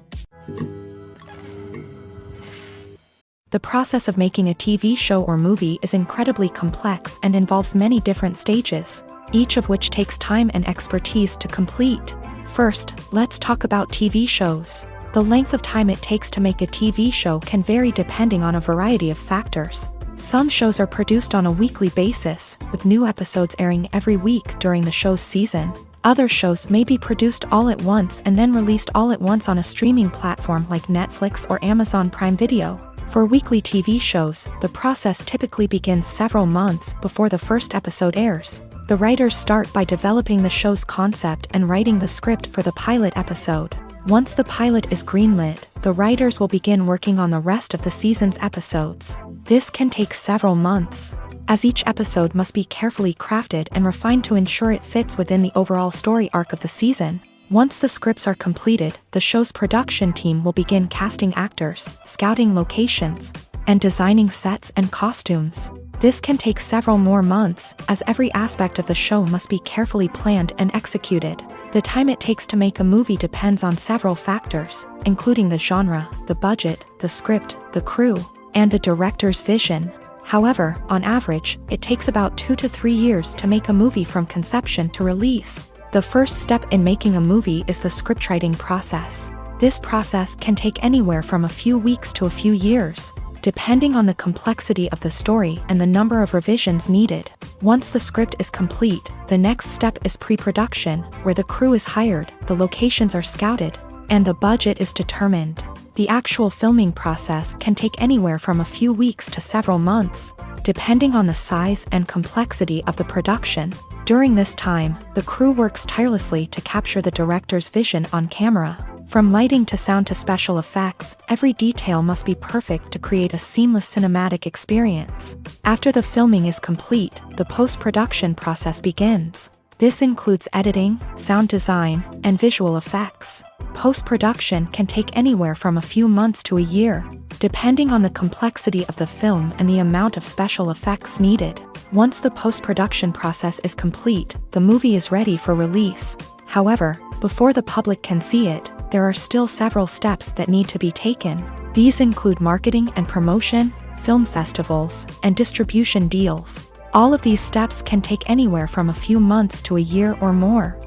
The process of making a TV show or movie is incredibly complex and involves many different stages, each of which takes time and expertise to complete. First, let's talk about TV shows. The length of time it takes to make a TV show can vary depending on a variety of factors. Some shows are produced on a weekly basis, with new episodes airing every week during the show's season. Other shows may be produced all at once and then released all at once on a streaming platform like Netflix or Amazon Prime Video. For weekly TV shows, the process typically begins several months before the first episode airs. The writers start by developing the show's concept and writing the script for the pilot episode. Once the pilot is greenlit, the writers will begin working on the rest of the season's episodes. This can take several months, as each episode must be carefully crafted and refined to ensure it fits within the overall story arc of the season. Once the scripts are completed, the show's production team will begin casting actors, scouting locations, and designing sets and costumes. This can take several more months, as every aspect of the show must be carefully planned and executed. The time it takes to make a movie depends on several factors, including the genre, the budget, the script, the crew, and the director's vision. However, on average, it takes about 2 to 3 years to make a movie from conception to release. The first step in making a movie is the scriptwriting process. This process can take anywhere from a few weeks to a few years, depending on the complexity of the story and the number of revisions needed. Once the script is complete, the next step is pre-production, where the crew is hired, the locations are scouted, and the budget is determined. The actual filming process can take anywhere from a few weeks to several months, depending on the size and complexity of the production. During this time, the crew works tirelessly to capture the director's vision on camera. From lighting to sound to special effects, every detail must be perfect to create a seamless cinematic experience. After the filming is complete, the post-production process begins. This includes editing, sound design, and visual effects. Post-production can take anywhere from a few months to a year, depending on the complexity of the film and the amount of special effects needed. Once the post-production process is complete, the movie is ready for release. However, before the public can see it, there are still several steps that need to be taken. These include marketing and promotion, film festivals, and distribution deals. All of these steps can take anywhere from a few months to a year or more.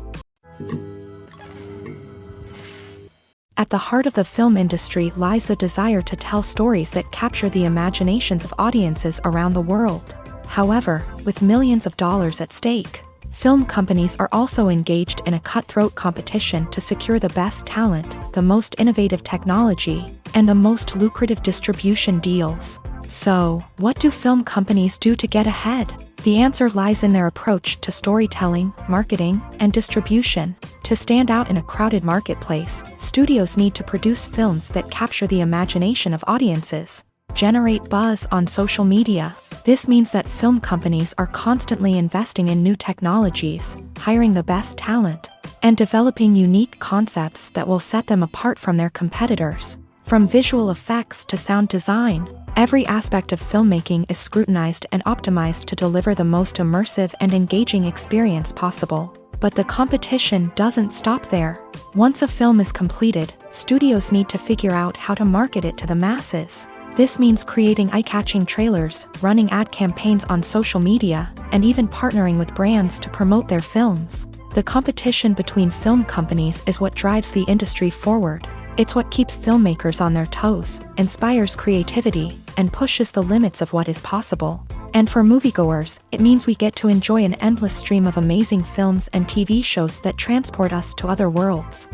At the heart of the film industry lies the desire to tell stories that capture the imaginations of audiences around the world. However, with millions of dollars at stake, film companies are also engaged in a cutthroat competition to secure the best talent, the most innovative technology, and the most lucrative distribution deals. So, what do film companies do to get ahead? The answer lies in their approach to storytelling, marketing, and distribution. To stand out in a crowded marketplace, studios need to produce films that capture the imagination of audiences, generate buzz on social media. This means that film companies are constantly investing in new technologies, hiring the best talent, and developing unique concepts that will set them apart from their competitors. From visual effects to sound design, every aspect of filmmaking is scrutinized and optimized to deliver the most immersive and engaging experience possible. But the competition doesn't stop there. Once a film is completed, studios need to figure out how to market it to the masses. This means creating eye-catching trailers, running ad campaigns on social media, and even partnering with brands to promote their films. The competition between film companies is what drives the industry forward. It's what keeps filmmakers on their toes, inspires creativity, and pushes the limits of what is possible. And for moviegoers, it means we get to enjoy an endless stream of amazing films and TV shows that transport us to other worlds.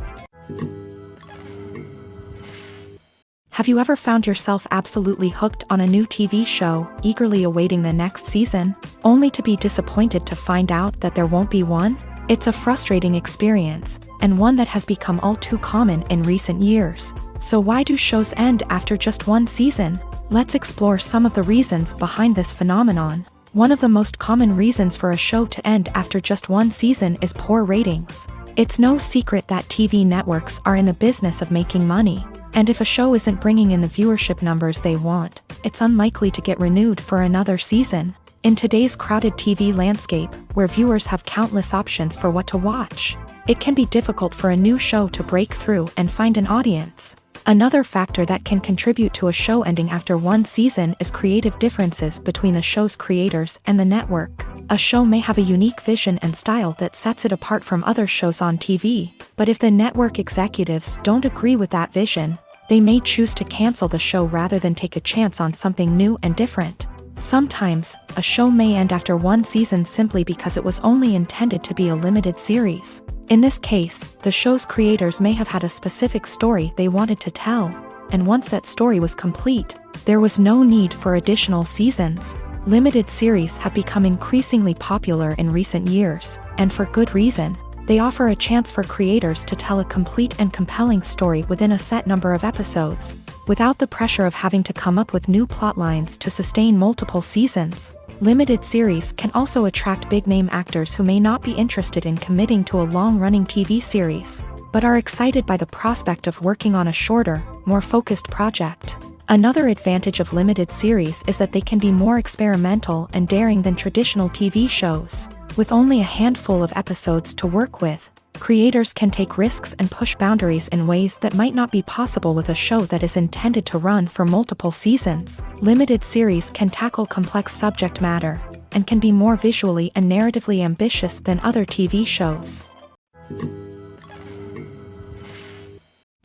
Have you ever found yourself absolutely hooked on a new TV show, eagerly awaiting the next season, only to be disappointed to find out that there won't be one? It's a frustrating experience, and one that has become all too common in recent years. So why do shows end after just one season? Let's explore some of the reasons behind this phenomenon. One of the most common reasons for a show to end after just one season is poor ratings. It's no secret that TV networks are in the business of making money, and if a show isn't bringing in the viewership numbers they want, it's unlikely to get renewed for another season. In today's crowded TV landscape, where viewers have countless options for what to watch, it can be difficult for a new show to break through and find an audience. Another factor that can contribute to a show ending after one season is creative differences between the show's creators and the network. A show may have a unique vision and style that sets it apart from other shows on TV, but if the network executives don't agree with that vision, they may choose to cancel the show rather than take a chance on something new and different. Sometimes, a show may end after one season simply because it was only intended to be a limited series. In this case, the show's creators may have had a specific story they wanted to tell, and once that story was complete, there was no need for additional seasons. Limited series have become increasingly popular in recent years, and for good reason. They offer a chance for creators to tell a complete and compelling story within a set number of episodes, without the pressure of having to come up with new plotlines to sustain multiple seasons. Limited series can also attract big-name actors who may not be interested in committing to a long-running TV series, but are excited by the prospect of working on a shorter, more focused project. Another advantage of limited series is that they can be more experimental and daring than traditional TV shows. With only a handful of episodes to work with, creators can take risks and push boundaries in ways that might not be possible with a show that is intended to run for multiple seasons. Limited series can tackle complex subject matter, and can be more visually and narratively ambitious than other TV shows.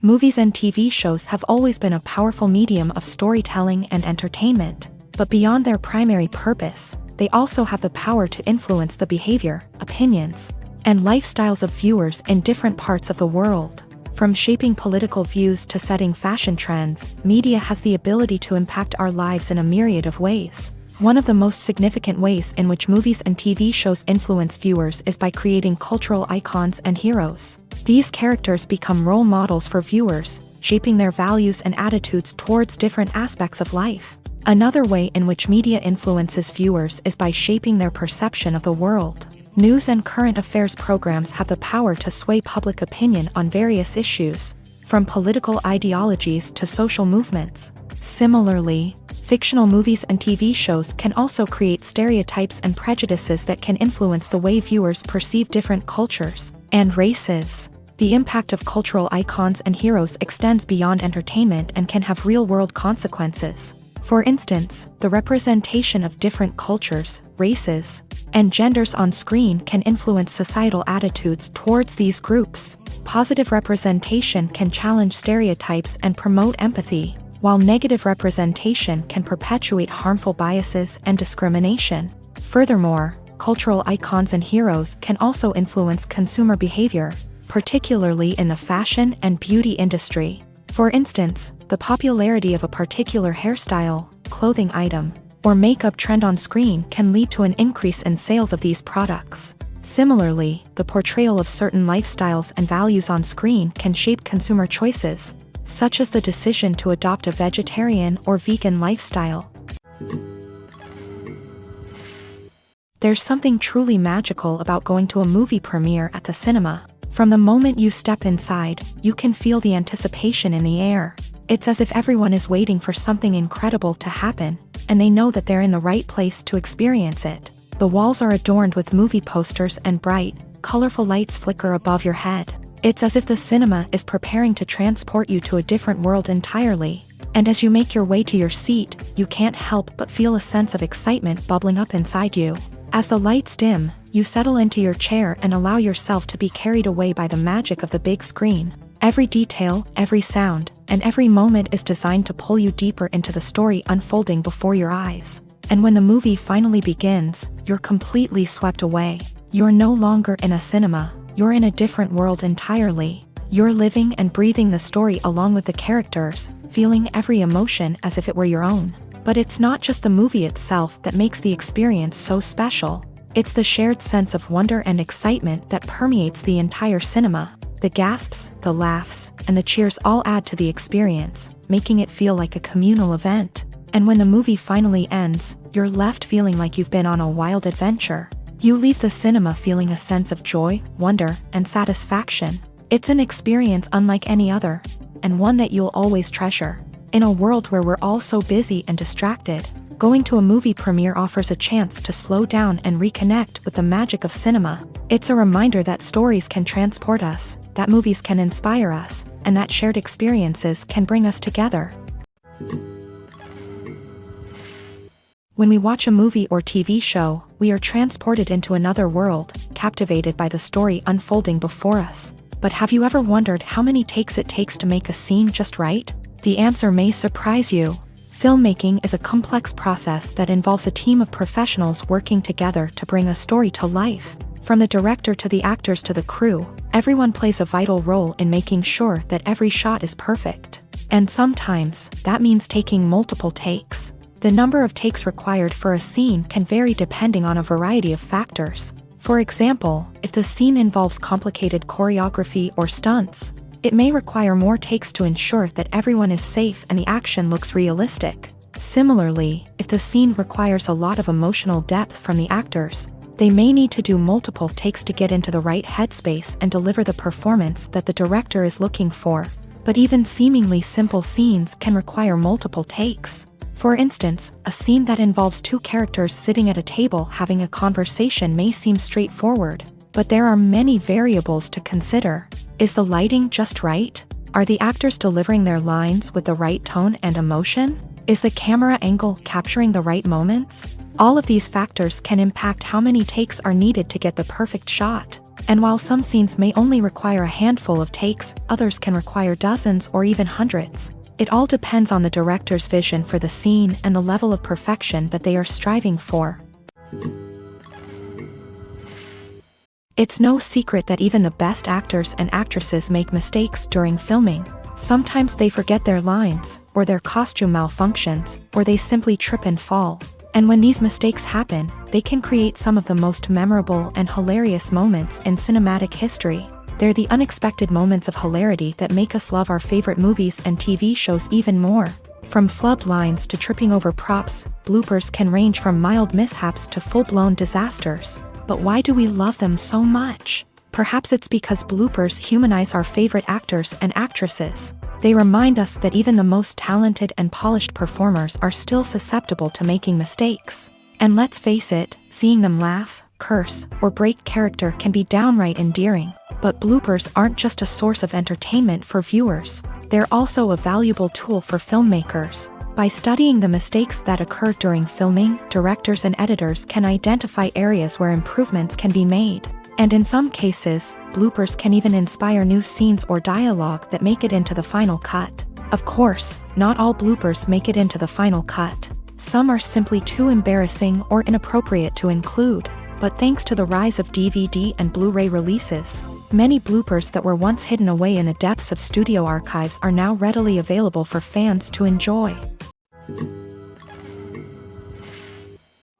Movies and TV shows have always been a powerful medium of storytelling and entertainment, but beyond their primary purpose, they also have the power to influence the behavior, opinions, and lifestyles of viewers in different parts of the world. From shaping political views to setting fashion trends, media has the ability to impact our lives in a myriad of ways. One of the most significant ways in which movies and TV shows influence viewers is by creating cultural icons and heroes. These characters become role models for viewers, shaping their values and attitudes towards different aspects of life. Another way in which media influences viewers is by shaping their perception of the world. News and current affairs programs have the power to sway public opinion on various issues, from political ideologies to social movements. Similarly, fictional movies and TV shows can also create stereotypes and prejudices that can influence the way viewers perceive different cultures and races. The impact of cultural icons and heroes extends beyond entertainment and can have real-world consequences. For instance, the representation of different cultures, races, and genders on screen can influence societal attitudes towards these groups. Positive representation can challenge stereotypes and promote empathy, while negative representation can perpetuate harmful biases and discrimination. Furthermore, cultural icons and heroes can also influence consumer behavior, particularly in the fashion and beauty industry. For instance, the popularity of a particular hairstyle, clothing item, or makeup trend on screen can lead to an increase in sales of these products. Similarly, the portrayal of certain lifestyles and values on screen can shape consumer choices, such as the decision to adopt a vegetarian or vegan lifestyle. There's something truly magical about going to a movie premiere at the cinema. From the moment you step inside, you can feel the anticipation in the air. It's as if everyone is waiting for something incredible to happen, and they know that they're in the right place to experience it. The walls are adorned with movie posters and bright, colorful lights flicker above your head. It's as if the cinema is preparing to transport you to a different world entirely. And as you make your way to your seat, you can't help but feel a sense of excitement bubbling up inside you. As the lights dim, you settle into your chair and allow yourself to be carried away by the magic of the big screen. Every detail, every sound, and every moment is designed to pull you deeper into the story unfolding before your eyes. And when the movie finally begins, you're completely swept away. You're no longer in a cinema, you're in a different world entirely. You're living and breathing the story along with the characters, feeling every emotion as if it were your own. But it's not just the movie itself that makes the experience so special. It's the shared sense of wonder and excitement that permeates the entire cinema. The gasps, the laughs, and the cheers all add to the experience, making it feel like a communal event. And when the movie finally ends, you're left feeling like you've been on a wild adventure. You leave the cinema feeling a sense of joy, wonder, and satisfaction. It's an experience unlike any other, and one that you'll always treasure. In a world where we're all so busy and distracted, Going to a movie premiere offers a chance to slow down and reconnect with the magic of cinema. It's a reminder that stories can transport us, that movies can inspire us, and that shared experiences can bring us together. When we watch a movie or TV show, we are transported into another world, captivated by the story unfolding before us. But have you ever wondered how many takes it takes to make a scene just right? The answer may surprise you. Filmmaking is a complex process that involves a team of professionals working together to bring a story to life. From the director to the actors to the crew, everyone plays a vital role in making sure that every shot is perfect. And sometimes, that means taking multiple takes. The number of takes required for a scene can vary depending on a variety of factors. For example, if the scene involves complicated choreography or stunts, it may require more takes to ensure that everyone is safe and the action looks realistic. Similarly, if the scene requires a lot of emotional depth from the actors, they may need to do multiple takes to get into the right headspace and deliver the performance that the director is looking for. But even seemingly simple scenes can require multiple takes. For instance, a scene that involves two characters sitting at a table having a conversation may seem straightforward, but there are many variables to consider. Is the lighting just right? Are the actors delivering their lines with the right tone and emotion? Is the camera angle capturing the right moments? All of these factors can impact how many takes are needed to get the perfect shot. And while some scenes may only require a handful of takes, others can require dozens or even hundreds. It all depends on the director's vision for the scene and the level of perfection that they are striving for. It's no secret that even the best actors and actresses make mistakes during filming. Sometimes they forget their lines, or their costume malfunctions, or they simply trip and fall. And when these mistakes happen, they can create some of the most memorable and hilarious moments in cinematic history. They're the unexpected moments of hilarity that make us love our favorite movies and TV shows even more. From flubbed lines to tripping over props, bloopers can range from mild mishaps to full-blown disasters. But why do we love them so much? Perhaps it's because bloopers humanize our favorite actors and actresses. They remind us that even the most talented and polished performers are still susceptible to making mistakes. And let's face it, seeing them laugh, curse, or break character can be downright endearing. But bloopers aren't just a source of entertainment for viewers. They're also a valuable tool for filmmakers. By studying the mistakes that occur during filming, directors and editors can identify areas where improvements can be made. And in some cases, bloopers can even inspire new scenes or dialogue that make it into the final cut. Of course, not all bloopers make it into the final cut. Some are simply too embarrassing or inappropriate to include. But thanks to the rise of DVD and Blu-ray releases, many bloopers that were once hidden away in the depths of studio archives are now readily available for fans to enjoy.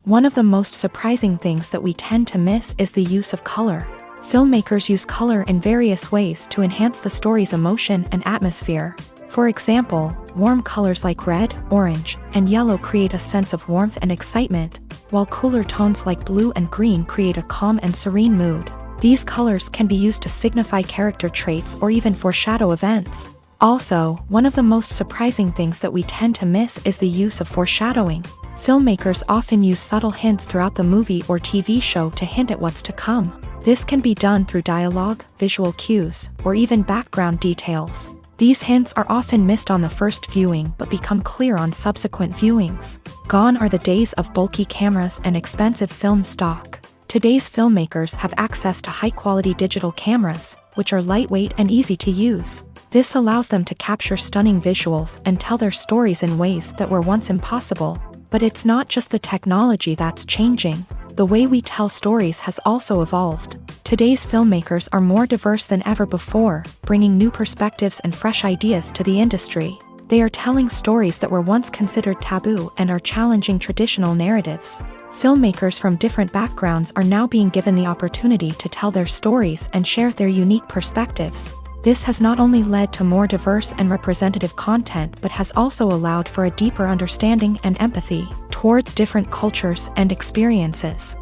One of the most surprising things that we tend to miss is the use of color. Filmmakers use color in various ways to enhance the story's emotion and atmosphere. For example, warm colors like red, orange, and yellow create a sense of warmth and excitement, while cooler tones like blue and green create a calm and serene mood. These colors can be used to signify character traits or even foreshadow events. Also, one of the most surprising things that we tend to miss is the use of foreshadowing. Filmmakers often use subtle hints throughout the movie or TV show to hint at what's to come. This can be done through dialogue, visual cues, or even background details. These hints are often missed on the first viewing but become clear on subsequent viewings. Gone are the days of bulky cameras and expensive film stock. Today's filmmakers have access to high-quality digital cameras, which are lightweight and easy to use. This allows them to capture stunning visuals and tell their stories in ways that were once impossible. But it's not just the technology that's changing. The way we tell stories has also evolved. Today's filmmakers are more diverse than ever before, bringing new perspectives and fresh ideas to the industry. They are telling stories that were once considered taboo and are challenging traditional narratives. Filmmakers from different backgrounds are now being given the opportunity to tell their stories and share their unique perspectives. This has not only led to more diverse and representative content but has also allowed for a deeper understanding and empathy towards different cultures and experiences.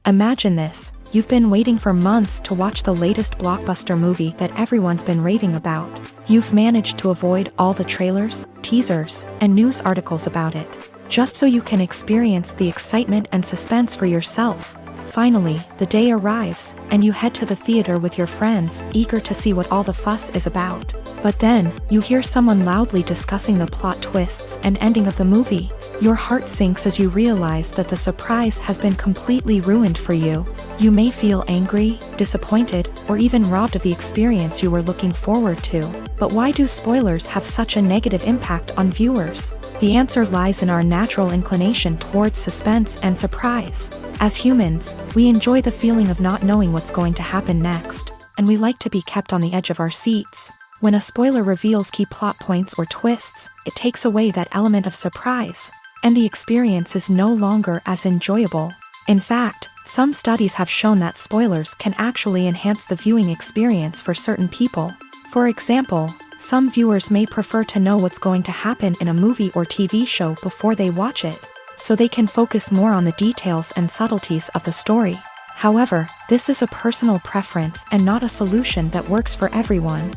Imagine this: You've been waiting for months to watch the latest blockbuster movie that everyone's been raving about. You've managed to avoid all the trailers, teasers, and news articles about it, just so you can experience the excitement and suspense for yourself. Finally, the day arrives, and you head to the theater with your friends, eager to see what all the fuss is about. But then, you hear someone loudly discussing the plot twists and ending of the movie. Your heart sinks as you realize that the surprise has been completely ruined for you. You may feel angry, disappointed, or even robbed of the experience you were looking forward to. But why do spoilers have such a negative impact on viewers? The answer lies in our natural inclination towards suspense and surprise. As humans, we enjoy the feeling of not knowing what's going to happen next, and we like to be kept on the edge of our seats. When a spoiler reveals key plot points or twists, it takes away that element of surprise, and the experience is no longer as enjoyable. In fact, some studies have shown that spoilers can actually enhance the viewing experience for certain people. For example, some viewers may prefer to know what's going to happen in a movie or TV show before they watch it, so they can focus more on the details and subtleties of the story. However, this is a personal preference and not a solution that works for everyone.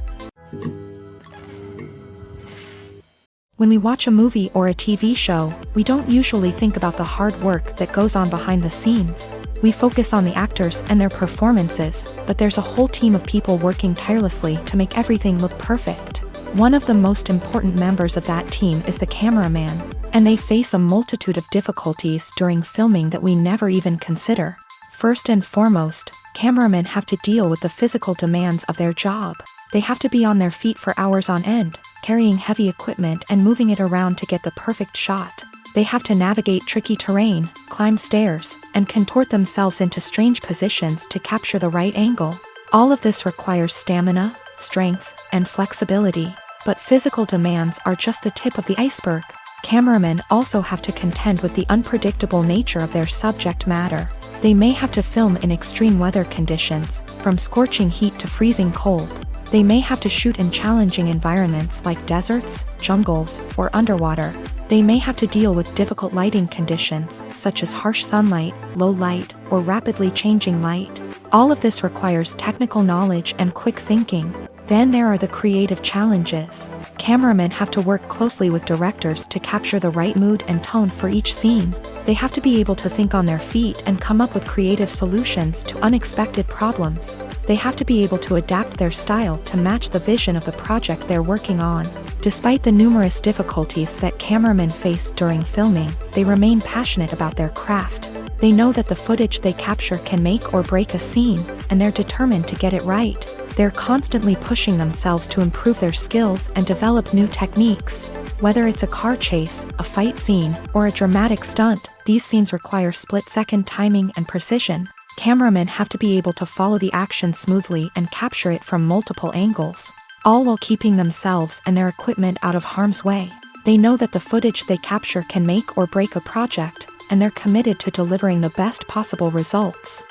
When we watch a movie or a TV show, we don't usually think about the hard work that goes on behind the scenes. We focus on the actors and their performances, but there's a whole team of people working tirelessly to make everything look perfect. One of the most important members of that team is the cameraman, and they face a multitude of difficulties during filming that we never even consider. First and foremost, cameramen have to deal with the physical demands of their job. They have to be on their feet for hours on end, carrying heavy equipment and moving it around to get the perfect shot. They have to navigate tricky terrain, climb stairs, and contort themselves into strange positions to capture the right angle. All of this requires stamina, strength, and flexibility. But physical demands are just the tip of the iceberg. Cameramen also have to contend with the unpredictable nature of their subject matter. They may have to film in extreme weather conditions, from scorching heat to freezing cold. They may have to shoot in challenging environments like deserts, jungles, or underwater. They may have to deal with difficult lighting conditions, such as harsh sunlight, low light, or rapidly changing light. All of this requires technical knowledge and quick thinking. Then there are the creative challenges. Cameramen have to work closely with directors to capture the right mood and tone for each scene. They have to be able to think on their feet and come up with creative solutions to unexpected problems. They have to be able to adapt their style to match the vision of the project they're working on. Despite the numerous difficulties that cameramen face during filming, they remain passionate about their craft. They know that the footage they capture can make or break a scene, and they're determined to get it right. They're constantly pushing themselves to improve their skills and develop new techniques. Whether it's a car chase, a fight scene, or a dramatic stunt, these scenes require split-second timing and precision. Cameramen have to be able to follow the action smoothly and capture it from multiple angles, all while keeping themselves and their equipment out of harm's way. They know that the footage they capture can make or break a project, and they're committed to delivering the best possible results.